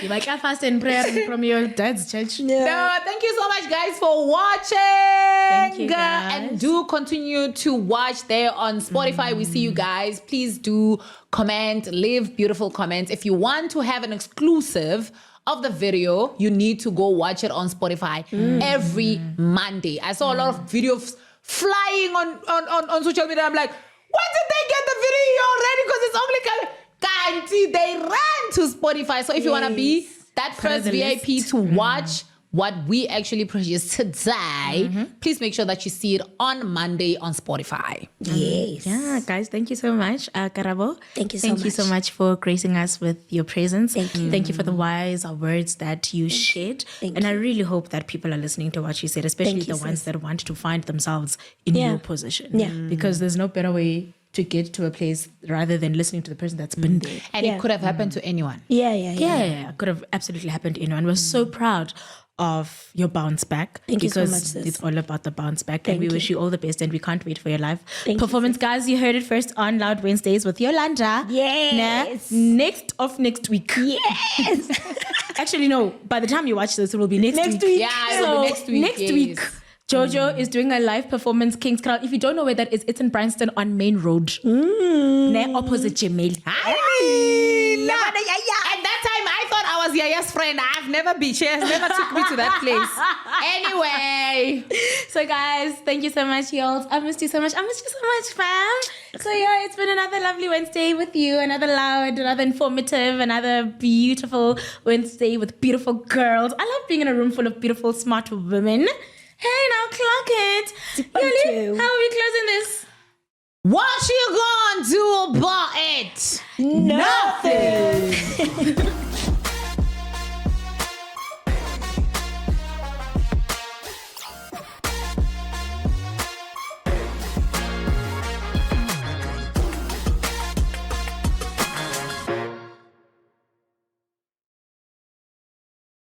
You might get fast in prayer from your dad's church. No, thank you so much, guys, for watching. Thank you, guys. And do continue to watch there on Spotify. We see you guys. Please do comment, leave beautiful comments. If you want to have an exclusive of the video, you need to go watch it on Spotify every Monday. I saw a lot of videos flying on social media. I'm like, when did they get the video already? Because it's only coming. They ran to Spotify. So if you want to be that first the VIP list. to watch what we actually produced today, please make sure that you see it on Monday on Spotify. Yes. Yeah, guys, thank you so much, Karabo. Thank you so Thank you so much for gracing us with your presence. Thank you. Thank you for the wise words that you shared. Thank and I you. really hope that people are listening to what you said, especially Thank you, the ones sis. that want to find themselves in Yeah. your position. Yeah. Because there's no better way to get to a place rather than listening to the person that's been there. And Yeah. it could have happened to anyone. Yeah. Could have absolutely happened to anyone. We're so proud of your bounce back. Thank you so because much, sis. it's all about the bounce back. Thank and we you. wish you all the best and we can't wait for your live Thank you, performance. Guys, you heard it first on Loud Wednesdays with Yolanda. Yes. Next week. Yes. Actually, no. By the time you watch this, it will be next week. Yeah, it will be next week. Next yes. week, Jojo is doing a live performance, King's Crown. If you don't know where that is, it's in Bryanston on Main Road. Opposite Jamel. At that time, I thought I was Yaya's friend. I've never been. She has never took me to that place. Anyway. So guys, thank you so much, y'all. I missed you so much. I missed you so much, fam. So yeah, it's been another lovely Wednesday with you. Another loud, another informative, another beautiful Wednesday with beautiful girls. I love being in a room full of beautiful, smart women. Hey, now clock it. Yoli, how are we closing this? What you gonna do about it? Nothing.